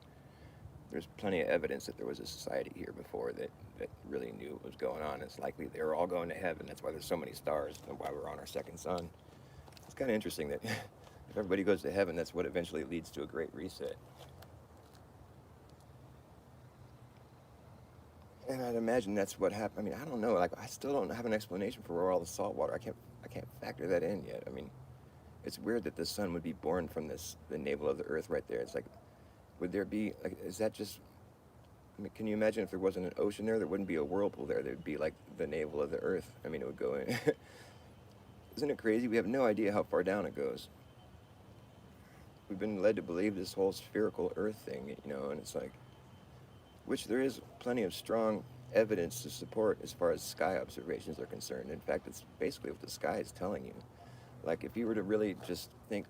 there's plenty of evidence that there was a society here before that really knew what was going on. It's likely they were all going to heaven. That's why there's so many stars and why we're on our second sun. It's kind of interesting that if everybody goes to heaven, that's what eventually leads to a great reset. And I'd imagine that's what happened. I mean, I don't know. Like, I still don't have an explanation for where all the salt water. I can't factor that in yet. I mean, it's weird that the sun would be born from the navel of the earth right there. It's like, would there be like, is that just? I mean, can you imagine if there wasn't an ocean there? There wouldn't be a whirlpool there. There'd be like the navel of the earth. I mean, it would go in. Isn't it crazy? We have no idea how far down it goes. We've been led to believe this whole spherical earth thing, and it's like, which there is plenty of strong evidence to support as far as sky observations are concerned. In fact, it's basically what the sky is telling you. Like, if you were to really just think,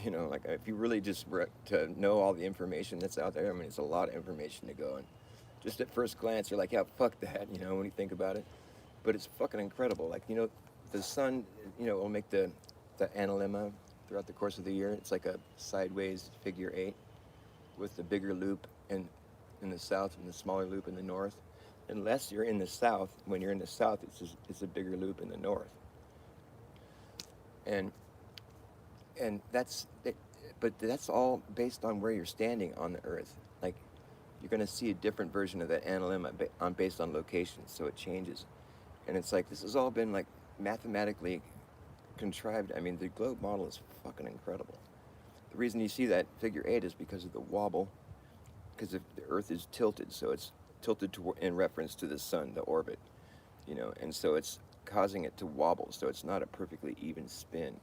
like if you really just were to know all the information that's out there, I mean, it's a lot of information to go. And just at first glance, you're like, yeah, fuck that, when you think about it. But it's fucking incredible. Like, the sun, will make the analemma throughout the course of the year. It's like a sideways figure 8 with the bigger loop in the south and the smaller loop in the north. Unless you're in the south, when you're in the south, it's a bigger loop in the north. And that's it, but that's all based on where you're standing on the earth. Like, you're going to see a different version of that analemma based on location, so it changes. And it's like, this has all been like mathematically contrived. I mean, the globe model is fucking incredible. The reason you see that figure 8 is because of the wobble, because the earth is tilted, so it's tilted in reference to the sun, the orbit, and so it's causing it to wobble, so it's not a perfectly even spin,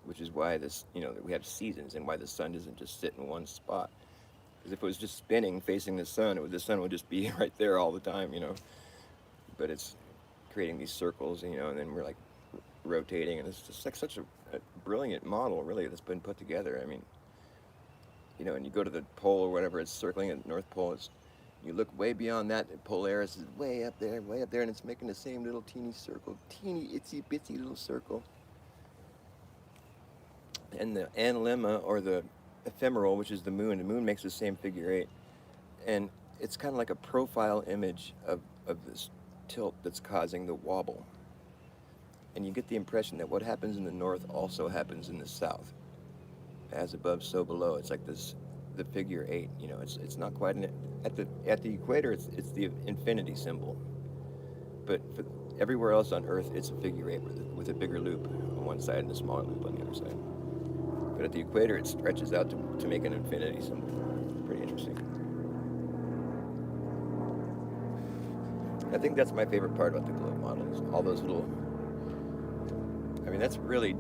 which is why that we have seasons and why the sun doesn't just sit in one spot. Because if it was just spinning facing the sun, the sun would just be right there all the time, but it's creating these circles, and then we're like rotating, and it's just like such a brilliant model, really, that's been put together. I mean, and you go to the pole or whatever, it's circling at the North Pole. You look way beyond that, Polaris is way up there, and it's making the same little teeny circle, teeny itsy bitsy little circle. And the analemma, or the ephemeral, which is the moon makes the same figure 8. And it's kind of like a profile image of this tilt that's causing the wobble. And you get the impression that what happens in the north also happens in the south. As above, so below. It's like the figure 8. It's not quite at the equator. It's the infinity symbol. But for everywhere else on Earth, it's a figure 8 with a bigger loop on one side and a smaller loop on the other side. But at the equator, it stretches out to make an infinity symbol. Pretty interesting. I think that's my favorite part about the globe model, is all those little. I mean, that's really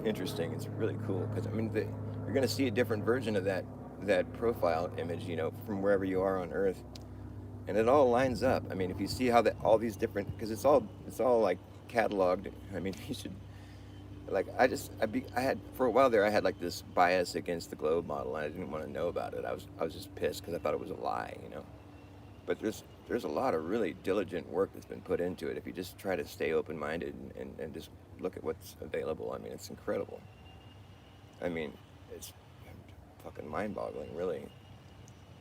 interesting. It's really cool, because I mean, you're going to see a different version of that profile image, from wherever you are on Earth, and it all lines up. I mean, if you see how all these different, because it's all like cataloged. I mean, you should. Like, I had, for a while there, I had like this bias against the globe model, and I didn't want to know about it. I was just pissed because I thought it was a lie, But there's a lot of really diligent work that's been put into it. If you just try to stay open-minded and just look at what's available, I mean, it's incredible. I mean, it's fucking mind-boggling, really.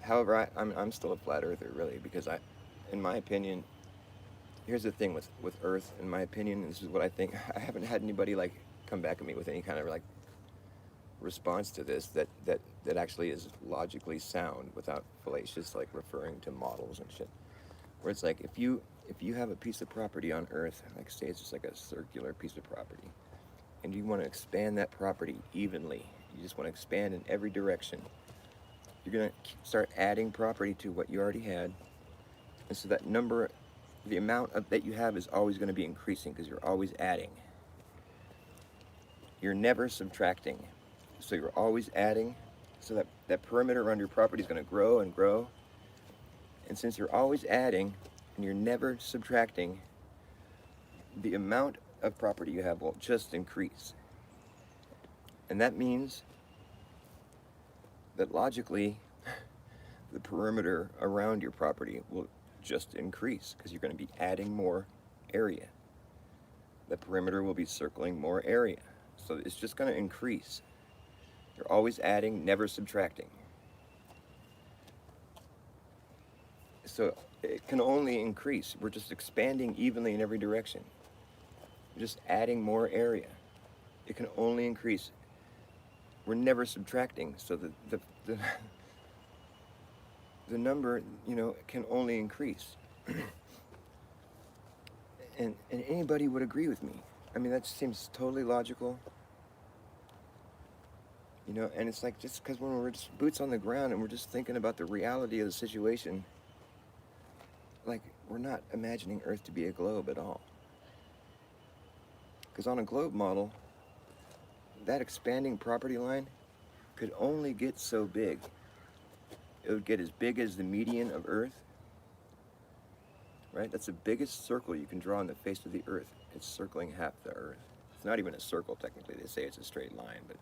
However, I'm still a flat earther, really, because in my opinion, here's the thing with Earth. In my opinion, this is what I think. I haven't had anybody like come back at me with any kind of like response to this that actually is logically sound, without fallacious like referring to models and shit. Where it's like, if you have a piece of property on Earth, like say it's just like a circular piece of property, and you want to expand that property evenly, you just want to expand in every direction, you're going to start adding property to what you already had, and so that number, the amount that you have is always going to be increasing, because you're always adding. You're never subtracting. So you're always adding, so that perimeter around your property is going to grow and grow. And since you're always adding and you're never subtracting, the amount of property you have will just increase. And that means that logically, the perimeter around your property will just increase, because you're going to be adding more area. The perimeter will be circling more area. So it's just going to increase. You're always adding, never subtracting. So it can only increase. We're just expanding evenly in every direction. We're just adding more area. It can only increase. We're never subtracting. So the the number, can only increase. And anybody would agree with me. I mean, that seems totally logical. And it's like, just because when we're just boots on the ground and we're just thinking about the reality of the situation, like, we're not imagining Earth to be a globe at all. Because on a globe model, that expanding property line could only get so big. It would get as big as the median of Earth, right? That's the biggest circle you can draw on the face of the Earth. It's circling half the Earth. It's not even a circle, technically. They say it's a straight line, but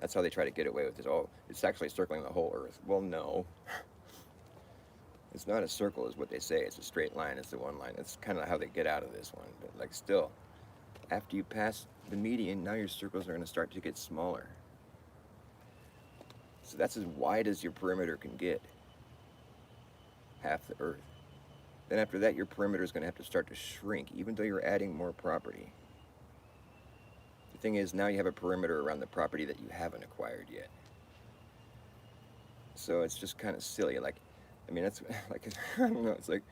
that's how they try to get away with it. Oh, it's actually circling the whole Earth. Well, no. It's not a circle is what they say. It's a straight line. It's the one line. That's kind of how they get out of this one. But, like, still, after you pass the median, now your circles are going to start to get smaller. So that's as wide as your perimeter can get. Half the Earth. Then after that, your perimeter is going to have to start to shrink, even though you're adding more property. The thing is, now you have a perimeter around the property that you haven't acquired yet. So it's just kind of silly. Like, I mean, that's like, I don't know. It's like,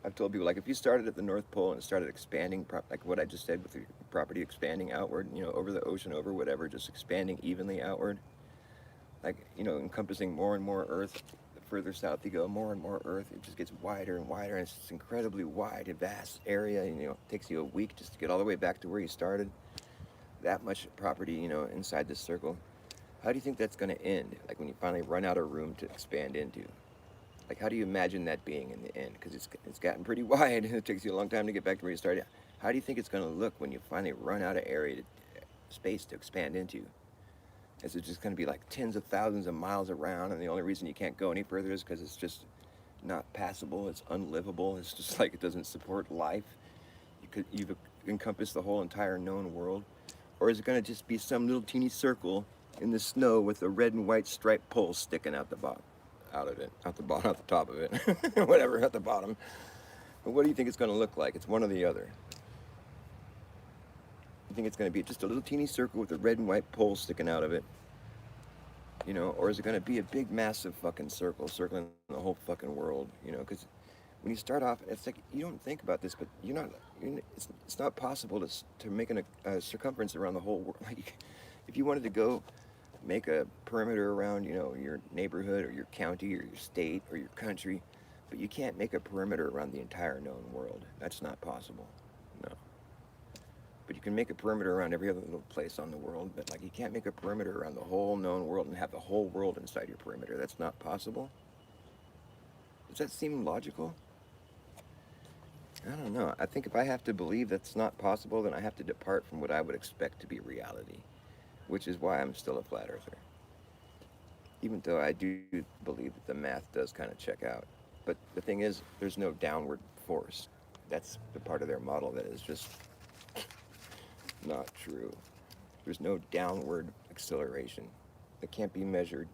I've told people, like, if you started at the North Pole and started expanding, like what I just said with the property expanding outward, over the ocean, over whatever, just expanding evenly outward, like, encompassing more and more Earth. The further south you go, more and more Earth. It just gets wider and wider, and it's this incredibly wide and vast area. It takes you a week just to get all the way back to where you started. That much property, inside this circle. How do you think that's going to end? Like, when you finally run out of room to expand into? Like, how do you imagine that being in the end? Because it's gotten pretty wide. It takes you a long time to get back to where you started. How do you think it's going to look when you finally run out of space to expand into? Is it just going to be like tens of thousands of miles around, and the only reason you can't go any further is because it's just not passable, it's unlivable, it's just like it doesn't support life? You've encompassed the whole entire known world? Or is it going to just be some little teeny circle in the snow with a red and white striped pole sticking out the bottom? Out the top of it, whatever, at the bottom. But what do you think it's going to look like? It's one or the other. You think it's going to be just a little teeny circle with a red and white pole sticking out of it, or is it going to be a big, massive fucking circle circling the whole fucking world? Because when you start off, it's like, you don't think about this, but it's not possible to make a circumference around the whole world. Like, if you wanted to go make a perimeter around, your neighborhood or your county or your state or your country, but you can't make a perimeter around the entire known world. That's not possible. No. But you can make a perimeter around every other little place on the world, but, like, you can't make a perimeter around the whole known world and have the whole world inside your perimeter. That's not possible. Does that seem logical? I don't know. I think if I have to believe that's not possible, then I have to depart from what I would expect to be reality, which is why I'm still a flat earther. Even though I do believe that the math does kind of check out. But the thing is, there's no downward force. That's the part of their model that is just not true. There's no downward acceleration that can't be measured.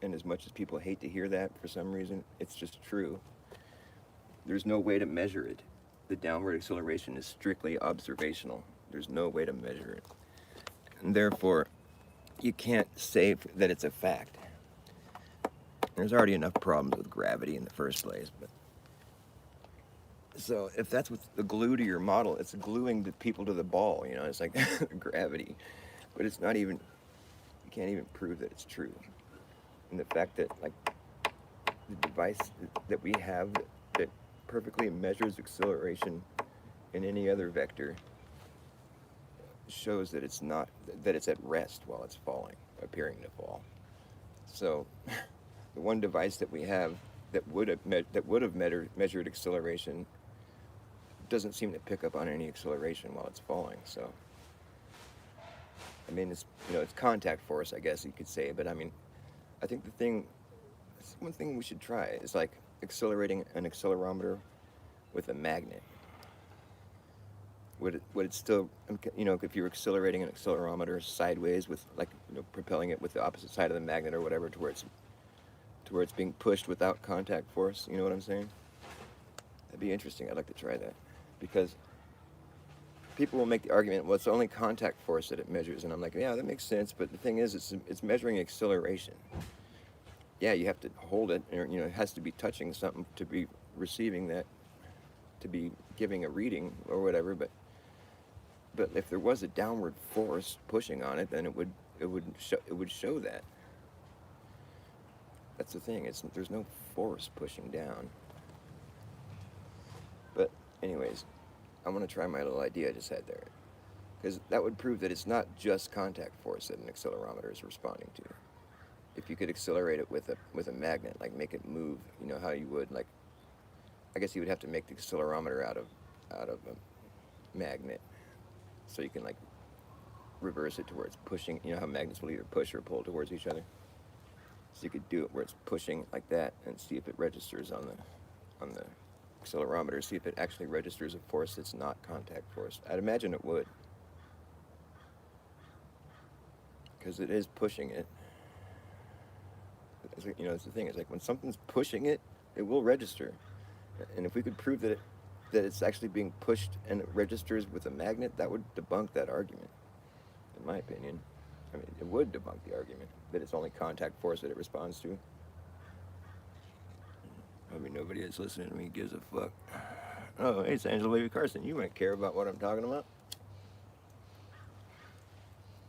And as much as people hate to hear that for some reason, it's just true. There's no way to measure it. The downward acceleration is strictly observational. There's no way to measure it. And therefore, you can't say that it's a fact. There's already enough problems with gravity in the first place. But so if that's what's the glue to your model, it's gluing the people to the ball. It's like gravity. But it's not even, you can't even prove that it's true. And the fact that, like, the device that we have that perfectly measures acceleration in any other vector shows that it's not, that it's at rest while it's falling, appearing to fall. So the one device that we have that would have measured acceleration doesn't seem to pick up on any acceleration while it's falling. So I mean, it's contact force, I guess you could say. But I mean, I think one thing we should try is, like, accelerating an accelerometer with a magnet. Would it still, if you're accelerating an accelerometer sideways with, like, propelling it with the opposite side of the magnet or whatever to to where it's being pushed without contact force. You know what I'm saying? That'd be interesting. I'd like to try that, because people will make the argument, well, it's only contact force that it measures, and I'm like, yeah, that makes sense. But the thing is, it's measuring acceleration. Yeah, you have to hold it, or it has to be touching something to be receiving that, to be giving a reading or whatever. But if there was a downward force pushing on it, then it would show that. That's the thing. There's no force pushing down. But anyways, I'm gonna try my little idea I just had there, because that would prove that it's not just contact force that an accelerometer is responding to. If you could accelerate it with a magnet, like make it move, how you would, like, I guess you would have to make the accelerometer out of a magnet, so you can like reverse it to where it's pushing. You know how magnets will either push or pull towards each other. So you could do it where it's pushing like that, and see if it registers on the accelerometer. See if it actually registers a force that's not contact force. I'd imagine it would, because it is pushing it. It's like, it's the thing. It's like when something's pushing it, it will register. And if we could prove that it's actually being pushed and it registers with a magnet, that would debunk that argument, in my opinion. I mean, it would debunk the argument that it's only contact force that it responds to. I mean, nobody that's listening to me gives a fuck. Oh, hey, it's Angela Baby Carson. You might care about what I'm talking about.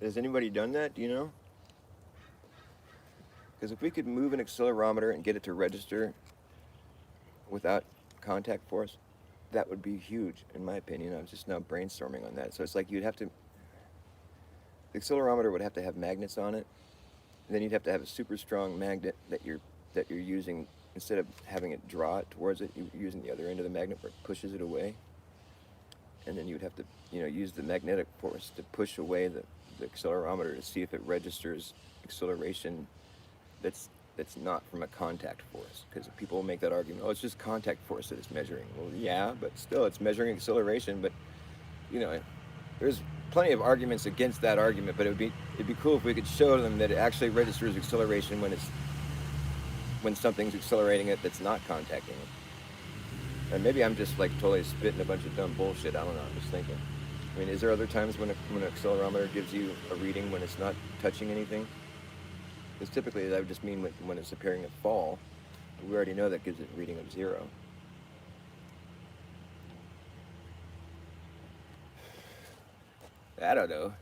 Has anybody done that? Do you know? Because if we could move an accelerometer and get it to register without contact force, that would be huge, in my opinion. I was just now brainstorming on that. So it's like the accelerometer would have to have magnets on it, and then you'd have to have a super strong magnet that you're using. Instead of having it draw it towards it, you're using the other end of the magnet where it pushes it away. And then you'd have to, use the magnetic force to push away the accelerometer to see if it registers acceleration that's not from a contact force. Because people make that argument, oh, it's just contact force that it's measuring. Well, yeah, but still, it's measuring acceleration. But, there's plenty of arguments against that argument. But it'd be cool if we could show them that it actually registers acceleration when something's accelerating it that's not contacting it. And maybe I'm just like totally spitting a bunch of dumb bullshit. I don't know. I'm just thinking. I mean, is there other times when an accelerometer gives you a reading when it's not touching anything? Because typically that would just mean when it's appearing to fall. We already know that gives it a reading of 0. I don't know.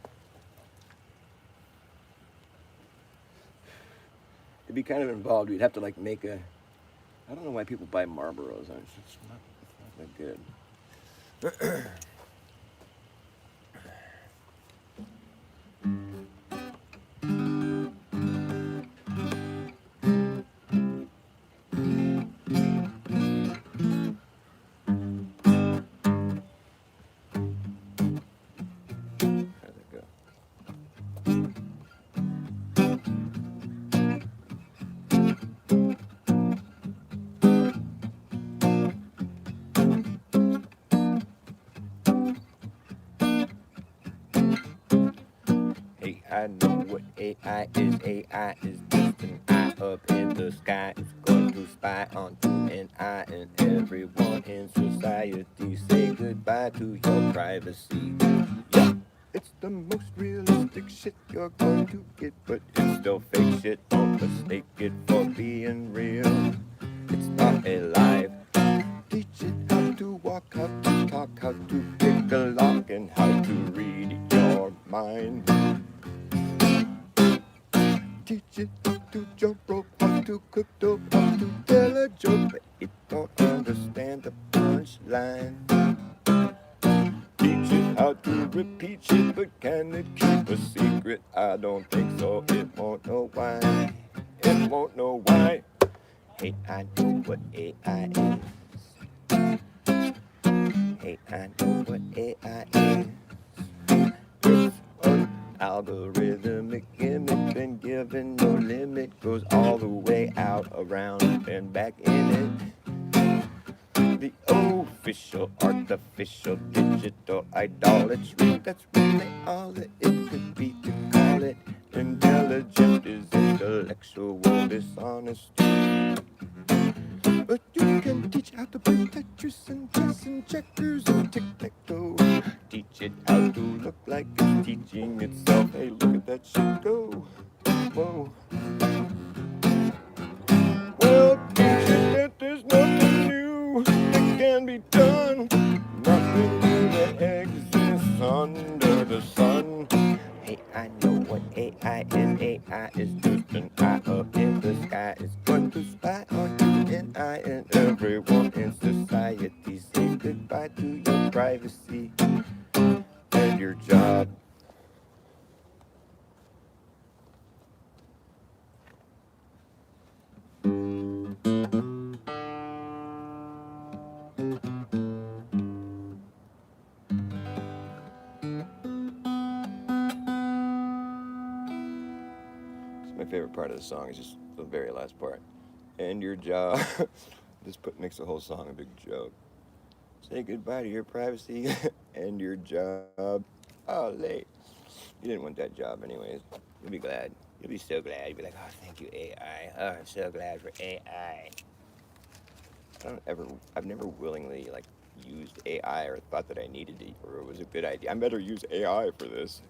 It'd be kind of involved. We'd have to like make a. I don't know why people buy Marlboros. It's not that good. I know what AI is. AI is just an eye up in the sky. It's going to spy on you and I and everyone in society. Say goodbye to your privacy. Yeah, it's the most realistic shit you're going to get, but it's still fake shit. Don't mistake it for being real. It's not alive. Teach it how to walk, how to talk, how to pick a lock, and how to read your mind. Teach it how to jump rope, how to cook dope, how to tell a joke, but it don't understand the punchline. Teach it how to repeat shit, but can it keep a secret? I don't think so, it won't know why. It won't know why. Hey, I know what AI is. Hey, I know what AI is. It's an algorithmic image, been given no limit, goes all the way out, around, and back in it. The official, artificial, digital idolatry, that's really all that it could be to call it. Intelligent is intellectual dishonesty. itself. Hey, look at that shit go. Whoa. Well, don't you that there's nothing new that can be done? Nothing new that exists under the sun. Hey, I know what AI is. AI is just an eye up in the sky. It's going to spy on you and I and everyone in society. Say goodbye to your privacy and your job. My favorite part of the song is just the very last part. And your job. Makes the whole song a big joke. Say goodbye to your privacy and your job. Oh, late. You didn't want that job anyways. You'll be glad. You'll be so glad. You'll be like, oh, thank you, AI. Oh, I'm so glad for AI. I've never willingly like used AI or thought that I needed it or it was a good idea. I better use AI for this.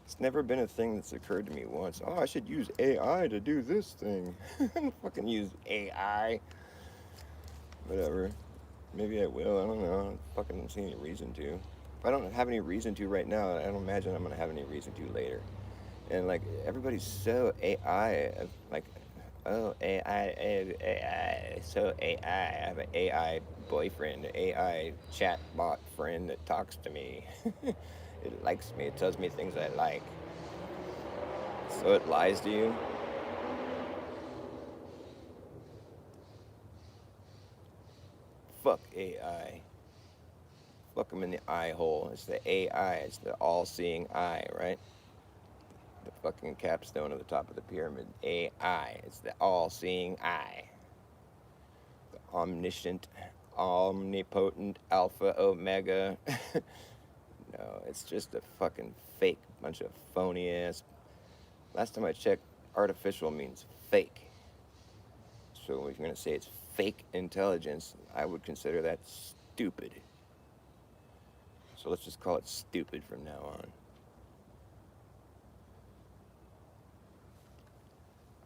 It's never been a thing that's occurred to me once. Oh, I should use AI to do this thing. Fucking use AI. Whatever. Maybe I will. I don't know. I fucking don't see any reason to. If I don't have any reason to right now, I don't imagine I'm gonna have any reason to later. And like everybody's so AI. Like, oh AI, so AI. I have an AI boyfriend, an AI chatbot friend that talks to me. It likes me. It tells me things I like. So it lies to you. Fuck AI. Fuck them in the eye hole. It's the AI. It's the all-seeing eye, right? The fucking capstone at the top of the pyramid. AI. It's the all-seeing eye. The omniscient, omnipotent, alpha, omega. No, it's just a fucking fake bunch of phony ass. Last time I checked, artificial means fake. So if you're gonna say it's fake intelligence, I would consider that stupid. So let's just call it stupid from now on.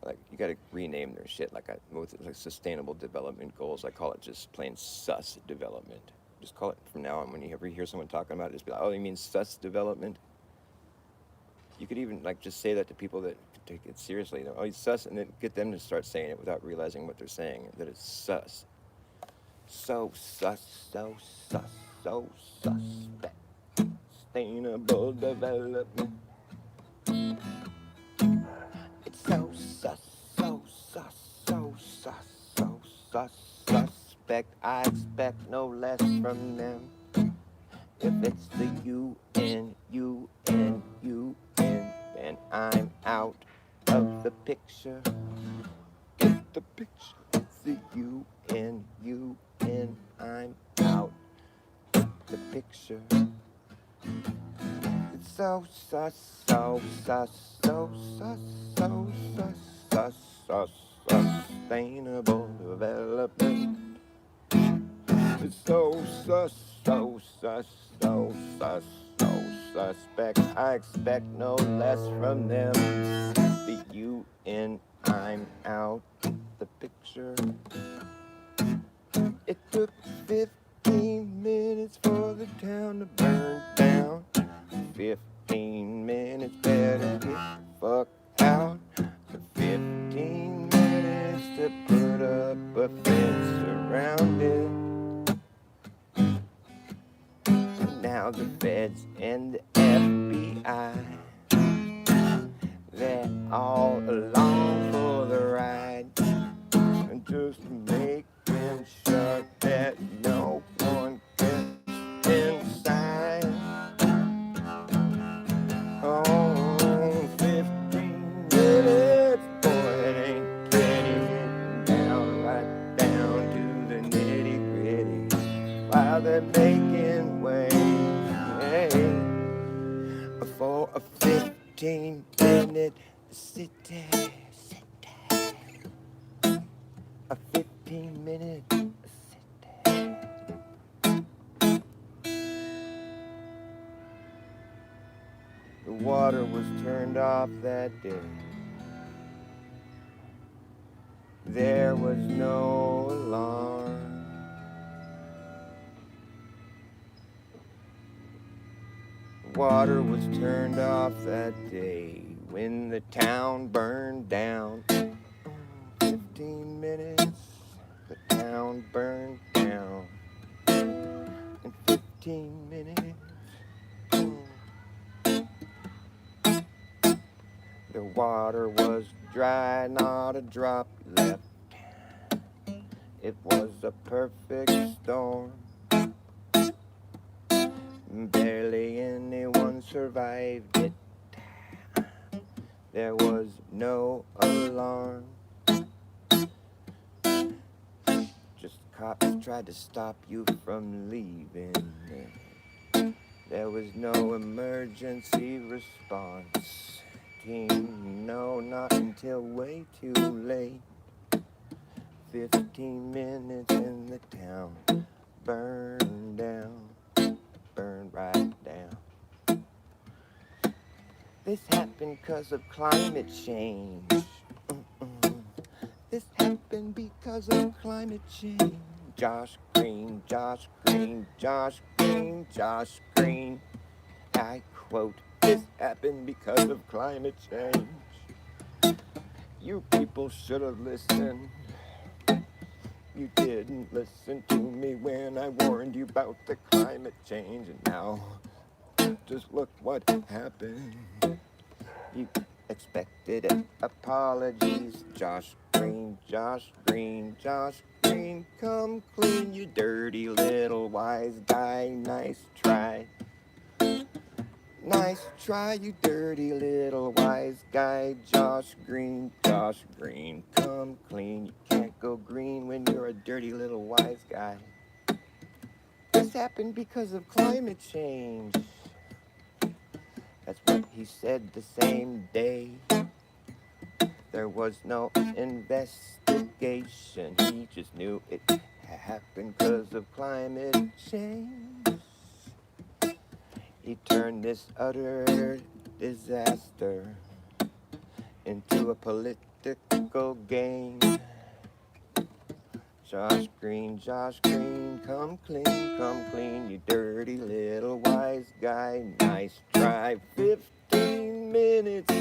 Like you gotta rename their shit with like sustainable development goals. I call it just plain sus development. Just call it from now on when you ever hear someone talking about it, just be like, oh, you mean sus development? You could even like just say that to people that take it seriously. Oh, it's sus, and then get them to start saying it without realizing what they're saying. That it's sus. So sus, so sus, so suspect. Sustainable development. It's so sus, so sus, so sus, so sus, suspect. I expect no less from them. If it's the UN, UN, UN, then I'm out of the picture. Get the picture. It's the UN, UN, I'm out of the picture. It's so sus, so sus, so sus, so sus, sus, sus, sustainable development. It's so sus, so sus, so sus, so suspect. I expect no less from them. The UN, I'm out the picture. It took 15 minutes for the town to burn down. 15 minutes, better get the fuck out. 15 minutes to put up a fence around it. Now the feds and the FBI, they're all along for the ride. And just making sure that no one gets inside. Oh, 15 minutes, boy, it ain't getting it down, right down to the nitty gritty. While they're making way, for a 15-minute city, a 15-minute city. water was turned off that day. There was no alarm. Water was turned off that day when the town burned down. 15 minutes, the town burned down. In 15 minutes, the water was dry, not a drop left. It was a perfect storm. Barely anyone survived it. There was no alarm. Just cops tried to stop you from leaving. There was no emergency response team. No, not until way too late. 15 minutes and the town burned down. Burned right down. This happened because of climate change. This happened because of climate change. Josh Green, Josh Green, Josh Green, Josh Green. I quote, this happened because of climate change. You people should have listened. You didn't listen to me when I warned you about the climate change. And now, just look what happened. You expected apologies. Josh Green, Josh Green, Josh Green, come clean, you dirty little wise guy. Nice try. Nice try, you dirty little wise guy. Josh Green, come clean. You can't go green when you're a dirty little wise guy. This happened because of climate change. That's what he said the same day. There was no investigation. He just knew it happened because of climate change. He turned this utter disaster into a political game. Josh Green, come clean, you dirty little wise guy. Nice try, 15 minutes,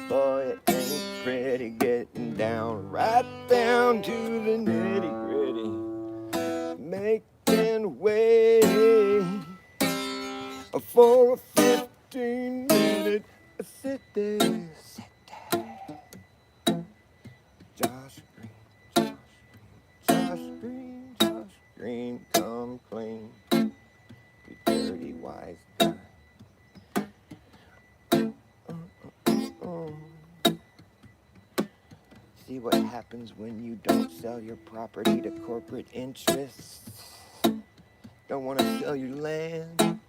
boy, it ain't pretty getting down, right down to the nitty gritty, making way for a 15-minute city. Josh Green, Josh Green, Josh Green, come clean, you dirty wise guy. See what happens when you don't sell your property to corporate interests. Don't want to sell your land.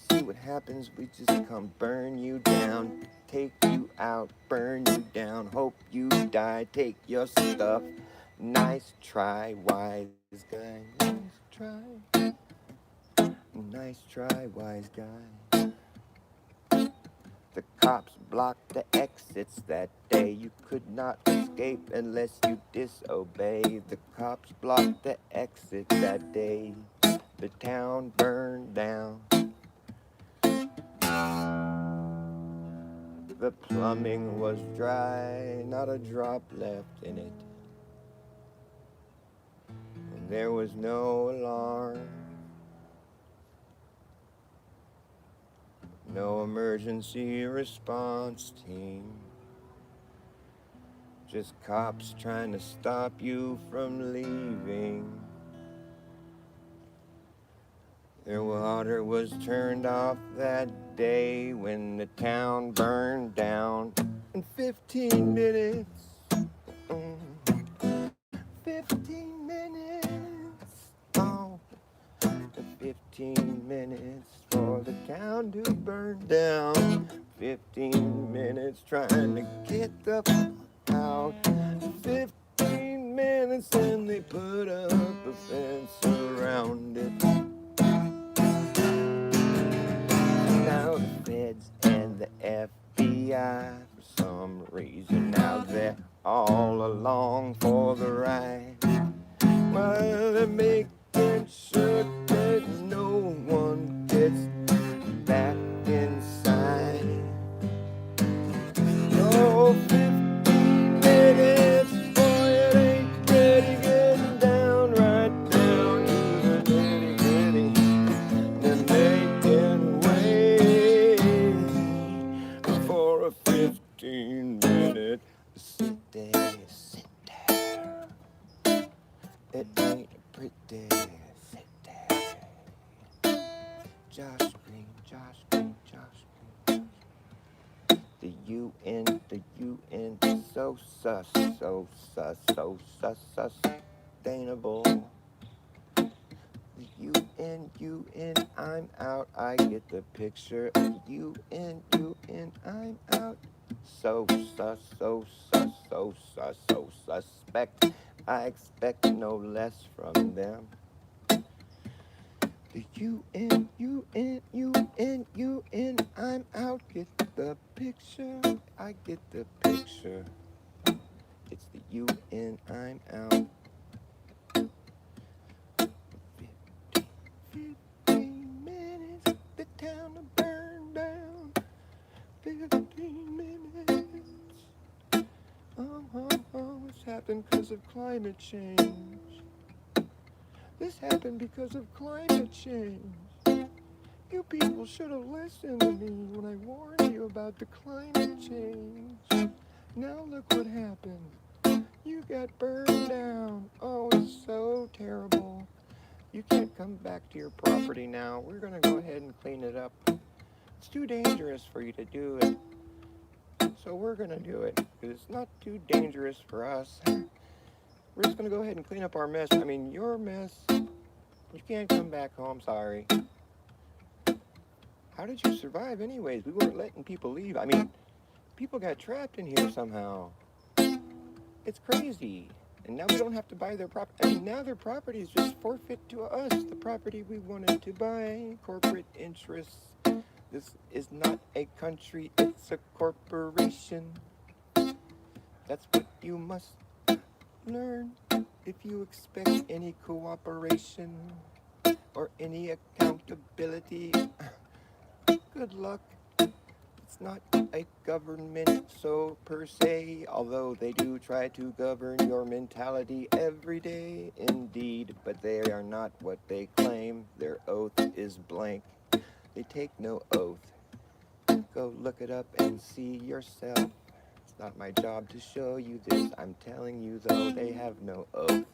See what happens, we just come burn you down, take you out, burn you down, hope you die, take your stuff. Nice try, wise guy, nice try. Nice try, wise guy. The cops blocked the exits that day. You could not escape unless you disobey. The cops blocked the exit that day. The town burned down. The plumbing was dry, not a drop left in it. And there was no alarm. No emergency response team. Just cops trying to stop you from leaving. Their water was turned off that day when the town burned down. In 15 minutes, 15 minutes, oh, 15 minutes for the town to burn down. 15 minutes trying to get the fuck out. 15 minutes and they put up a fence around it. Now the feds and the GI for some reason. Now they're all along for the ride. While they're making sure that no one gets back inside. No 15 minutes, boy, it ain't getting down right down to the nitty gritty. They're making way for a 15-minute sit there, sit there. It ain't pretty, sit there. Josh Green, Josh Green, Josh Green. The UN, so sus, so sus, so sus, sustainable. The UN, I'm out, I get the picture. UN, I'm out. So sus, so sus, so sus, so suspect. I expect no less from them. The UN, I'm out. Get the picture. I get the picture. It's the UN, I'm out. 15 minutes, the town will burn down. 15 minutes. It's happened because of climate change. This happened because of climate change. You people should have listened to me when I warned you about the climate change. Now look what happened. You got burned down. Oh, it's so terrible. You can't come back to your property now. We're going to go ahead and clean it up. It's too dangerous for you to do it. So we're going to do it because it's not too dangerous for us. We're just going to go ahead and clean up our mess. I mean, your mess. You can't come back home, sorry. How did you survive anyways? We weren't letting people leave. I mean, people got trapped in here somehow. It's crazy. And now we don't have to buy their property. I mean, now their property is just forfeit to us. The property we wanted to buy. Corporate interests. This is not a country, it's a corporation. That's what you must learn if you expect any cooperation or any accountability. Good luck. It's not a government so per se, although they do try to govern your mentality every day indeed, but they are not what they claim. Their oath is blank. They take no oath. Go look it up and see yourself. It's not my job to show you this. I'm telling you though, they have no oath.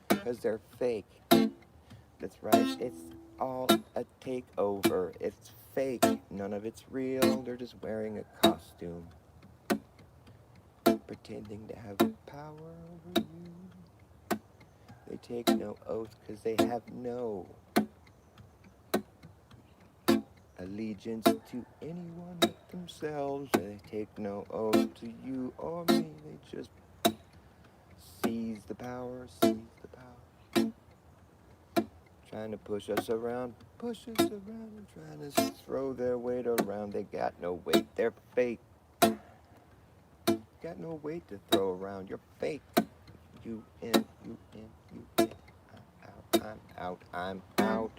Because they're fake. That's right, it's all a takeover. It's fake. None of it's real. They're just wearing a costume. Pretending to have power over you. They take no oath because they have no allegiance to anyone but themselves. They take no oath to you or me. They just seize the power, trying to push us around, and trying to throw their weight around. They got no weight, they're fake. Got no weight to throw around, you're fake. UN, I'm out, I'm out.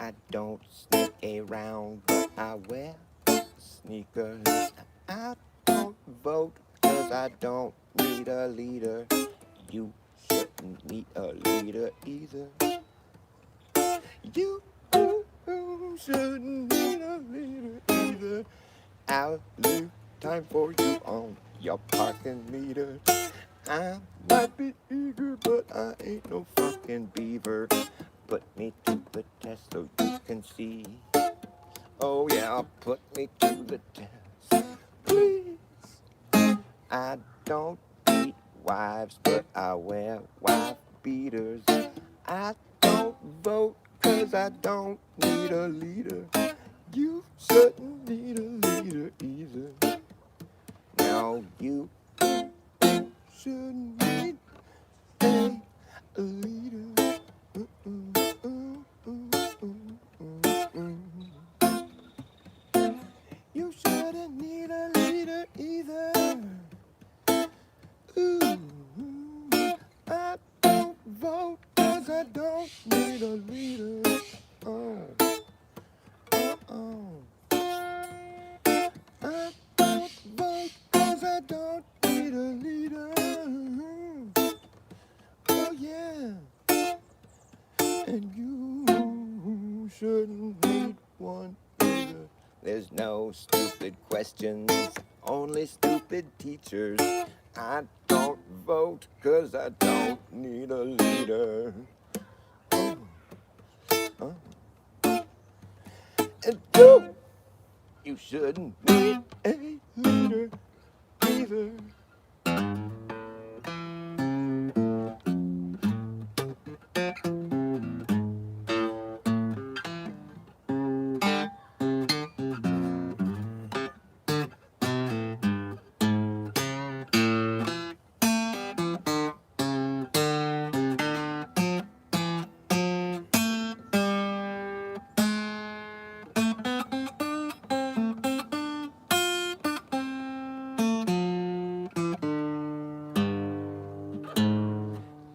I don't sneak around, but I wear sneakers. I don't vote, cause I don't need a leader. You shouldn't need a leader either. You shouldn't need a leader either. I'll leave time for you on your parking meter. I might be eager, but I ain't no fucking beaver. Put me to the test so you can see. Oh yeah, put me to the test, please. I don't beat wives, but I wear wife beaters. I don't vote 'cause I don't need a leader. You shouldn't need a leader either. Now you shouldn't need a leader. You shouldn't need a leader either. Ooh, I don't vote 'cause I don't need a leader. Oh, oh. I don't vote 'cause I don't need a leader. Oh yeah, and you shouldn't need one either. There's no stupid questions, only stupid teachers. I don't vote 'cause I don't need a leader. Oh, oh. And you shouldn't need a leader either.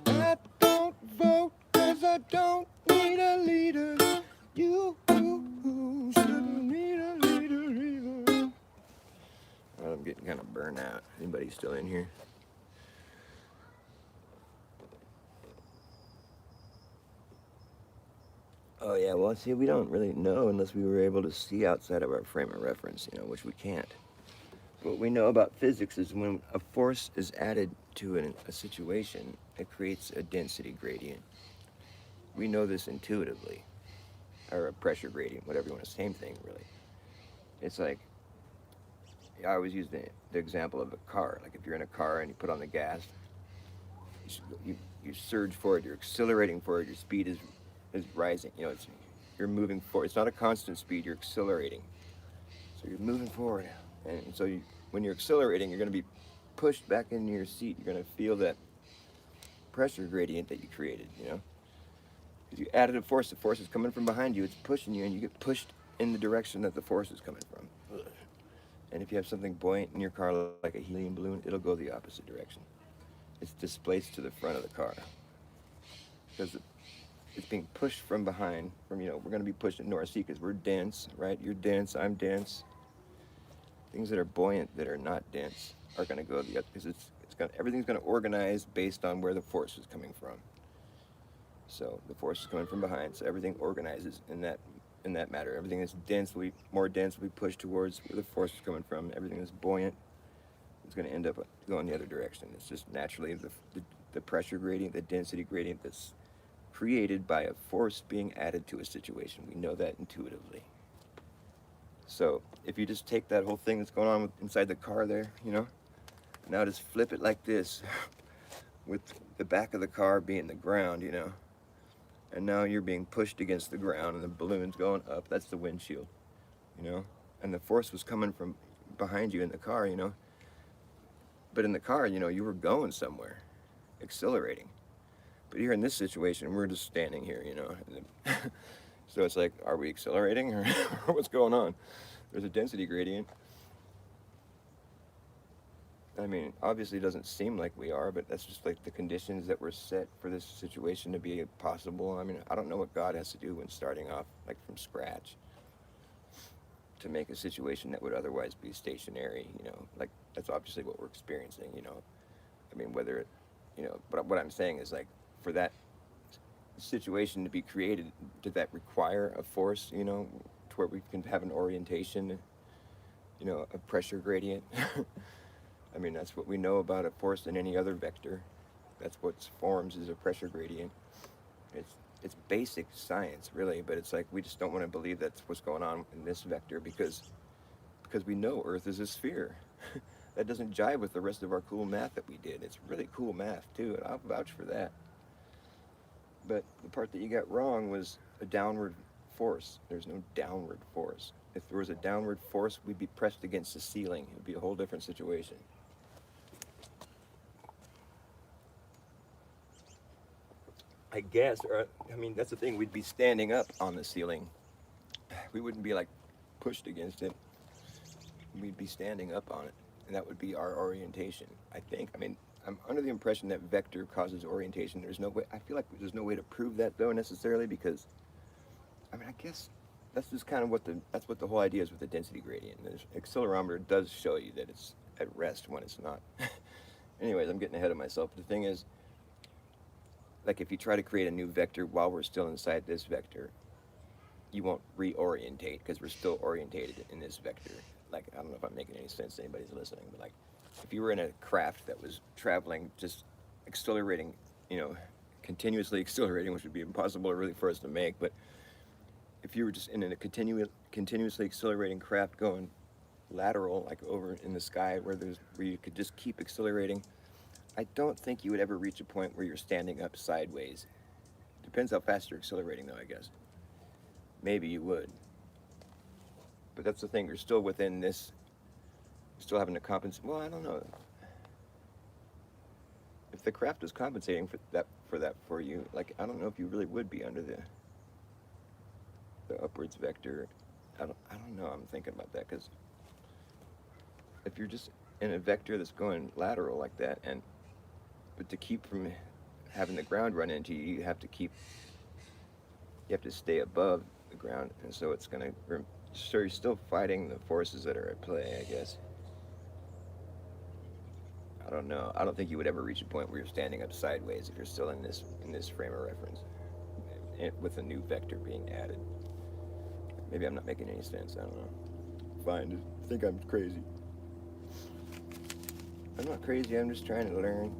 I don't vote 'cause I don't need a leader. You shouldn't need a leader either. Well, I'm getting kind of burnt out. Anybody still in here? Oh yeah, well see, we don't really know unless we were able to see outside of our frame of reference, which we can't. What we know about physics is when a force is added to a situation, it creates a density gradient. We know this intuitively, or a pressure gradient, whatever you want to, same thing really. It's like, I always use the example of a car. Like if you're in a car and you put on the gas, you surge forward, you're accelerating forward, your speed is rising. You're moving forward. It's not a constant speed, you're accelerating. So you're moving forward. And so when you're accelerating, you're going to be pushed back into your seat. You're going to feel that pressure gradient that you created, Because you added a force, the force is coming from behind you, it's pushing you, and you get pushed in the direction that the force is coming from. And if you have something buoyant in your car like a helium balloon, it'll go the opposite direction. It's displaced to the front of the car. Because it's being pushed from behind, we're going to be pushed into our seat because we're dense, right? You're dense, I'm dense. Things that are buoyant that are not dense are going to go the other, because everything's going to organize based on where the force is coming from. So the force is coming from behind, so everything organizes in that matter. Everything that's more dense will be pushed towards where the force is coming from. Everything that's buoyant is going to end up going the other direction. It's just naturally the pressure gradient, the density gradient that's created by a force being added to a situation. We know that intuitively. So if you just take that whole thing that's going on inside the car there, now just flip it like this, with the back of the car being the ground, and now you're being pushed against the ground and the balloon's going up. That's the windshield, and the force was coming from behind you in the car, but in the car, you were going somewhere, accelerating. But here in this situation, we're just standing here, So it's like, are we accelerating or what's going on? There's a density gradient. I mean, obviously it doesn't seem like we are, but that's just like the conditions that were set for this situation to be possible. I mean, I don't know what God has to do when starting off like from scratch to make a situation that would otherwise be stationary, like that's obviously what we're experiencing, I mean, whether it, but what I'm saying is like for that situation to be created, did that require a force, to where we can have an orientation, a pressure gradient? I mean, that's what we know about a force in any other vector. That's what forms is a pressure gradient. It's basic science, really, but it's like we just don't want to believe that's what's going on in this vector because we know Earth is a sphere. That doesn't jive with the rest of our cool math that we did. It's really cool math, too, and I'll vouch for that. But the part that you got wrong was a downward force. There's no downward force. If there was a downward force, we'd be pressed against the ceiling. It would be a whole different situation. I guess, or I mean, that's the thing. We'd be standing up on the ceiling. We wouldn't be like pushed against it. We'd be standing up on it, and that would be our orientation. I think. I mean, I'm under the impression that vector causes orientation. There's no way. I feel like there's no way to prove that though necessarily because, I mean, I guess that's just kind of what the whole idea is with the density gradient. The accelerometer does show you that it's at rest when it's not. Anyways, I'm getting ahead of myself. The thing is, like if you try to create a new vector while we're still inside this vector, you won't reorientate because we're still orientated in this vector. Like, I don't know if I'm making any sense to anybody who's listening, but like, if you were in a craft that was traveling, just accelerating, you know, continuously accelerating, which would be impossible really for us to make, but if you were just in a continuously accelerating craft going lateral, like over in the sky where you could just keep accelerating, I don't think you would ever reach a point where you're standing up sideways. Depends how fast you're accelerating though, I guess. Maybe you would. But that's the thing, you're still within this, still having to compensate. Well, I don't know. If the craft is compensating for that for you, like I don't know if you really would be under the upwards vector. I don't know. I'm thinking about that because if you're just in a vector that's going lateral like that, but to keep from having the ground run into you, you have to stay above the ground, and so it's gonna. So you're still fighting the forces that are at play, I guess. I don't know. I don't think you would ever reach a point where you're standing up sideways if you're still in this frame of reference, with a new vector being added. Maybe I'm not making any sense. I don't know. Fine. I think I'm crazy. I'm not crazy. I'm just trying to learn.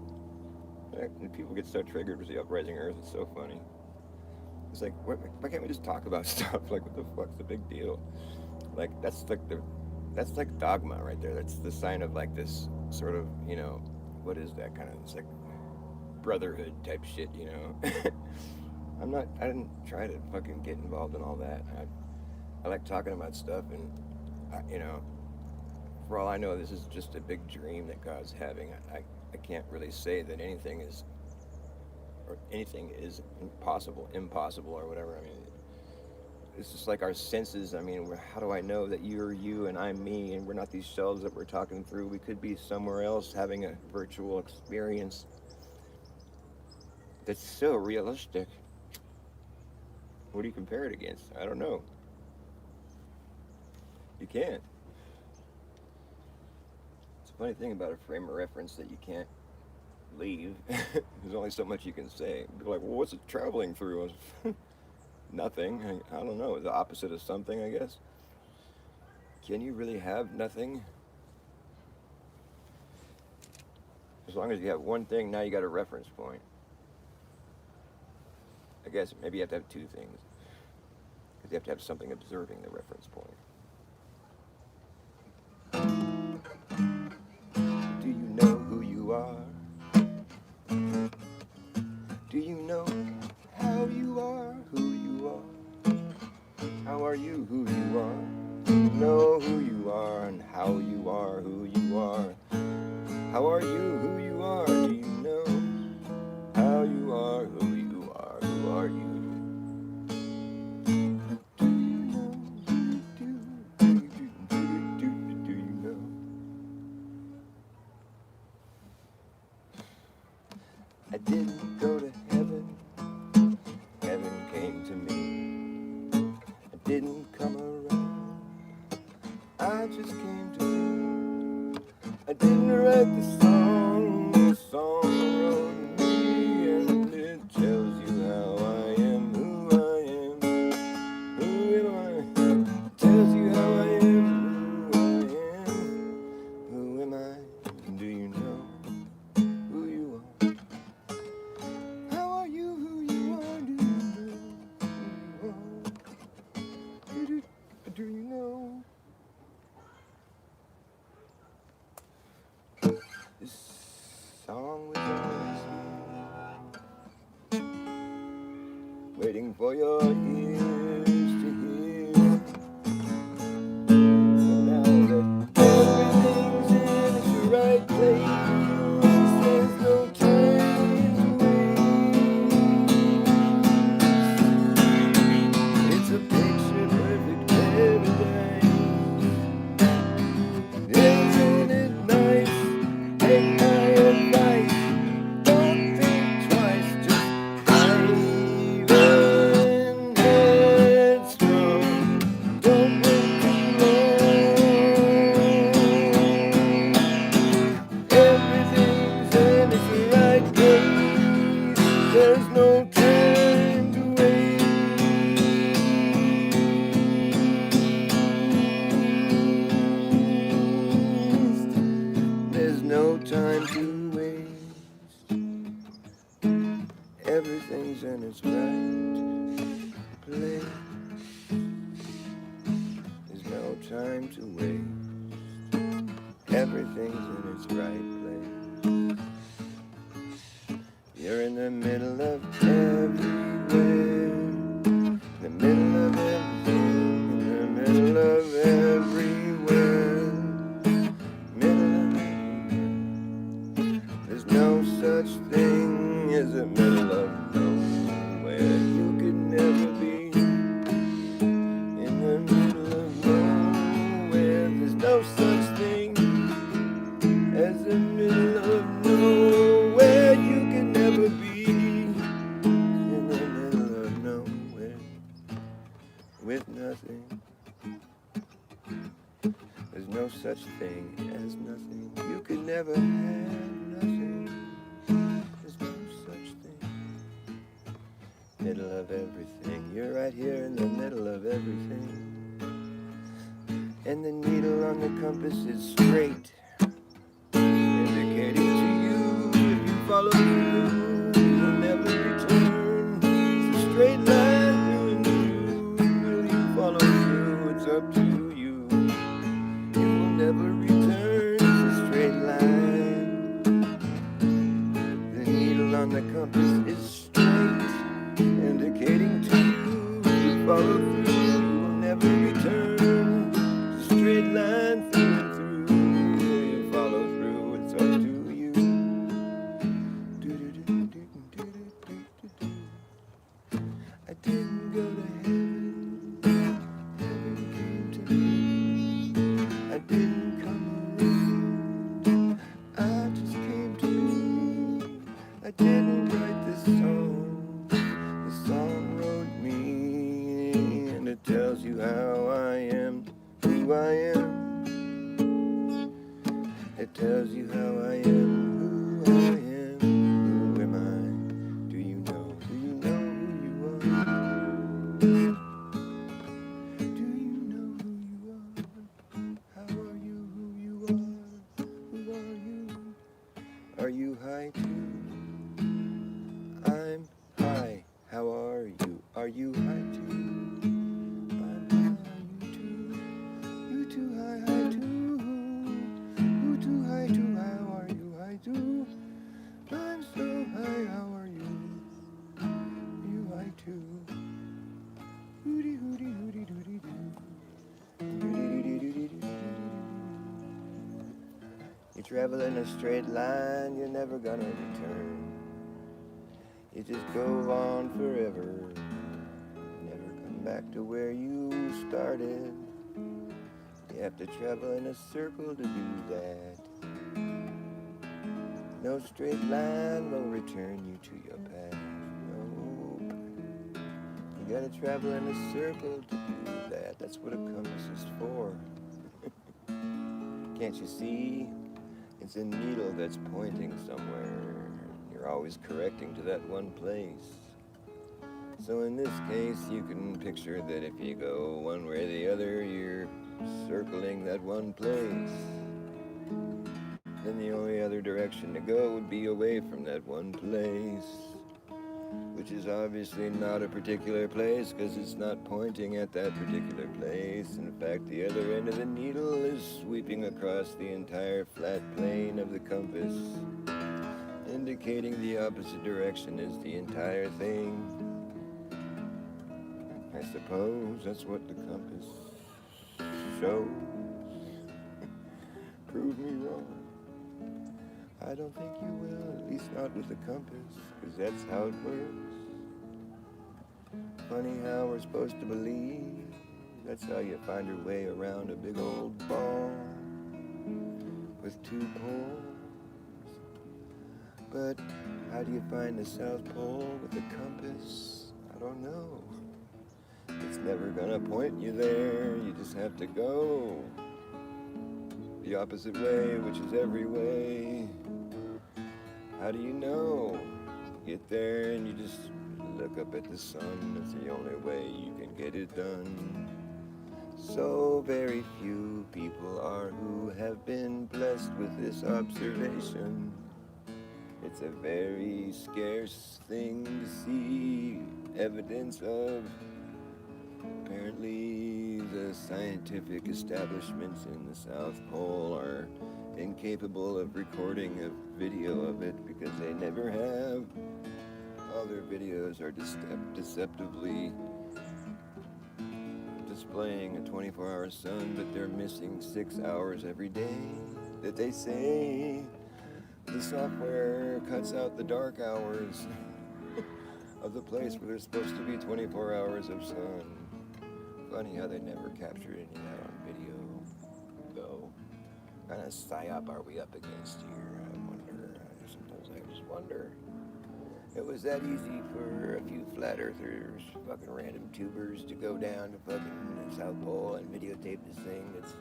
And people get so triggered with the uprising Earth. It's so funny. It's like, why can't we just talk about stuff? Like, what the fuck's the big deal? Like, that's like dogma right there. That's the sign of like this sort of, you know, what is that kind of? It's like brotherhood type shit, you know. I didn't try to fucking get involved in all that. I like talking about stuff, and you know, for all I know, this is just a big dream that God's having. I can't really say that anything is impossible, or whatever. I mean, it's just like our senses. I mean, how do I know that you're you and I'm me, and we're not these shells that we're talking through? We could be somewhere else having a virtual experience that's so realistic. What do you compare it against? I don't know. You can't. It's a funny thing about a frame of reference that you can't leave. There's only so much you can say. People are like, well, what's it traveling through? Nothing. I don't know. The opposite of something, I guess. Can you really have nothing? As long as you have one thing, now you got a reference point. I guess maybe you have to have two things. Because you have to have something observing the reference point. Do you know who you are? Do you know how you are who you are? How are you who you are? Do you know who you are and how you are who you are? How are you who you are? Do you know how you are who you are? Who are you? Do you know? Do you know? I didn't go to heaven. Heaven came to me. I didn't come around. I just came to you. I didn't write the song wrote me, and it tells you how I am, who I am, who am I? It tells you how I am, who am I? Do you know who you are? How are you who you are? Do you know who you are? Do you know? waiting for your ears to hear. And now that everything's in its right place, there's no time to waste. It's a picture perfect paradise. Isn't it nice? Take my advice. Don't think twice, just dive in headstrong. Don't wait too long. Everything's in its right place. There's no time to waste. There's no time to waste. Everything's in its right place. There's no time to waste. Everything's in its right place. You're in the middle of everywhere. In the middle of everything. In the middle of everywhere. Middle of everywhere. There's no such thing as a middle of nowhere. You could never be in the middle of nowhere. There's no such thing as a middle of nowhere. You can never be in the middle of nowhere with nothing. There's no such thing as nothing. You could never have nothing. There's no such thing. Middle of everything. You're right here in the middle of everything. And the needle on the compass is straight, indicating to you if you follow through, you'll never return. It's a straight line through and through. Will you follow through? It's up to you. You will never return. It's a straight line. The needle on the compass is straight, indicating to you if you follow through, you will never return. It's a straight line through and through. Will you follow through? It's up to you. I didn't go to heaven. Heaven came to me. I didn't come around. I just came to me. I didn't write this song. The song wrote me, and it tells you how I am, who I am. It tells you how I am, who I am. Who am I? Do you know? Do you know who you are? Do you know who you are? How are you? Who you are? Who are you? Are you high too? I'm high. How are you? Are you high too? I'm high. Are you too? You too high, high too. You too high too. How are you high too? I'm so high. How are you? You high too? Hooty hooty hooty dooty doo. You travel in a straight line, you're never gonna return. You just go on forever, never come back to where you started. You have to travel in a circle to do that. No straight line will return you to your path. Nope. You gotta travel in a circle to do that. That's what a compass is for. Can't you see? It's a needle that's pointing somewhere. You're always correcting to that one place. So in this case, you can picture that if you go one way or the other, you're circling that one place. Then the only other direction to go would be away from that one place, which is obviously not a particular place because it's not pointing at that particular place. In fact, the other end of the needle is sweeping across the entire flat plane of the compass, indicating the opposite direction as the entire thing. suppose that's what the compass shows. Prove me wrong. I don't think you will, at least not with the compass, 'cause that's how it works. Funny how we're supposed to believe that's how you find your way around a big old ball with 2 poles. But how do you find the South Pole with the compass? I don't know. It's never gonna point you there, you just have to go the opposite way, which is every way. How do you know? You get there and you just look up at the sun. It's the only way you can get it done. So very few people are who have been blessed with this observation. It's a very scarce thing to see evidence of. Apparently, the scientific establishments in the South Pole are incapable of recording a video of it because they never have. All their videos are deceptively displaying a 24-hour sun, but they're missing 6 hours every day that they say the software cuts out the dark hours of the place where there's supposed to be 24 hours of sun. Funny how they never captured any of that on video, though. What kind of psyop are we up against here? I wonder. Sometimes I just wonder. It was that easy for a few flat earthers, fucking random tubers, to go down to fucking the South Pole and videotape this thing that's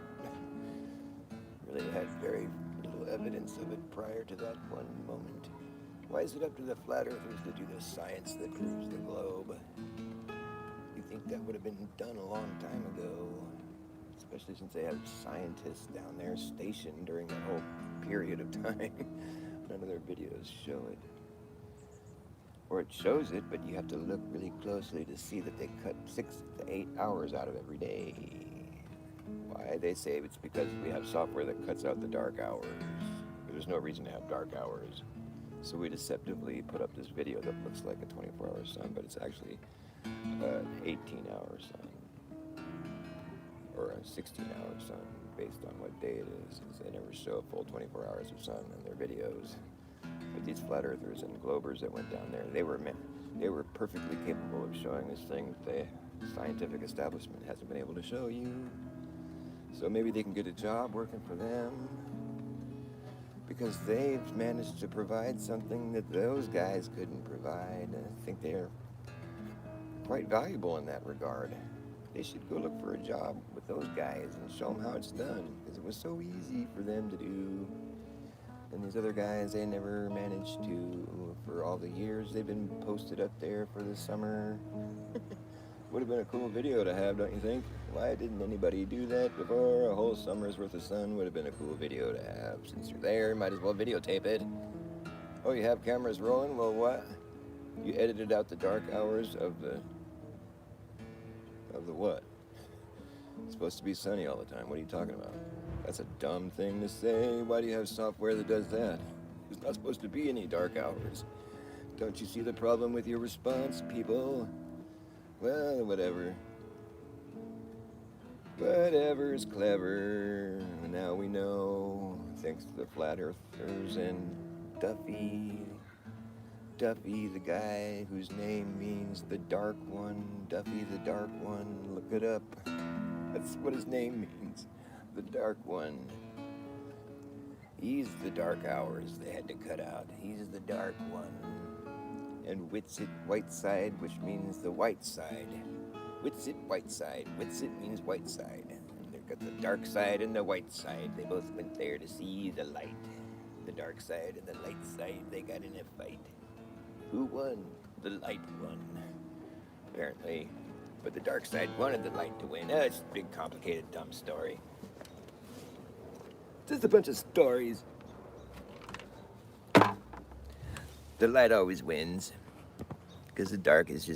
really had very little evidence of it prior to that one moment. Why is it up to the flat earthers to do the science that proves the globe? You think that would have been done a long time ago, especially since they have scientists down there stationed during that whole period of time. None of their videos show it. Or it shows it, but you have to look really closely to see that they cut 6 to 8 hours out of every day. Why? They say it's because we have software that cuts out the dark hours. There's no reason to have dark hours. So we deceptively put up this video that looks like a 24-hour sun, but it's actually an 18-hour sun. Or a 16-hour sun, based on what day it is, since they never show a full 24 hours of sun in their videos. But these flat earthers and globers that went down there, they were perfectly capable of showing this thing that the scientific establishment hasn't been able to show you. So maybe they can get a job working for them, because they've managed to provide something that those guys couldn't provide. I think they're quite valuable in that regard. They should go look for a job with those guys and show them how it's done, because it was so easy for them to do. And these other guys, they never managed to, for all the years they've been posted up there for the summer. Would have been a cool video to have, don't you think? Why didn't anybody do that before? A whole summer's worth of sun would have been a cool video to have. Since you're there, might as well videotape it. Oh, you have cameras rolling? Well, what? You edited out the dark hours of the what? It's supposed to be sunny all the time. What are you talking about? That's a dumb thing to say. Why do you have software that does that? There's not supposed to be any dark hours. Don't you see the problem with your response, people? Well, whatever. Whatever's clever. Now we know. Thanks to the flat earthers and Duffy. Duffy, the guy whose name means the dark one. Duffy, the dark one. Look it up. That's what his name means. The dark one. He's the dark hours they had to cut out. He's the dark one. And Witsit Whiteside, which means the white side. Witsit Whiteside. Witsit means white side. And they've got the dark side and the white side. They both went there to see the light. The dark side and the light side, they got in a fight. Who won? The light won. Apparently. But the dark side wanted the light to win. It's a big, complicated, dumb story. Just a bunch of stories. The light always wins. Because the dark is just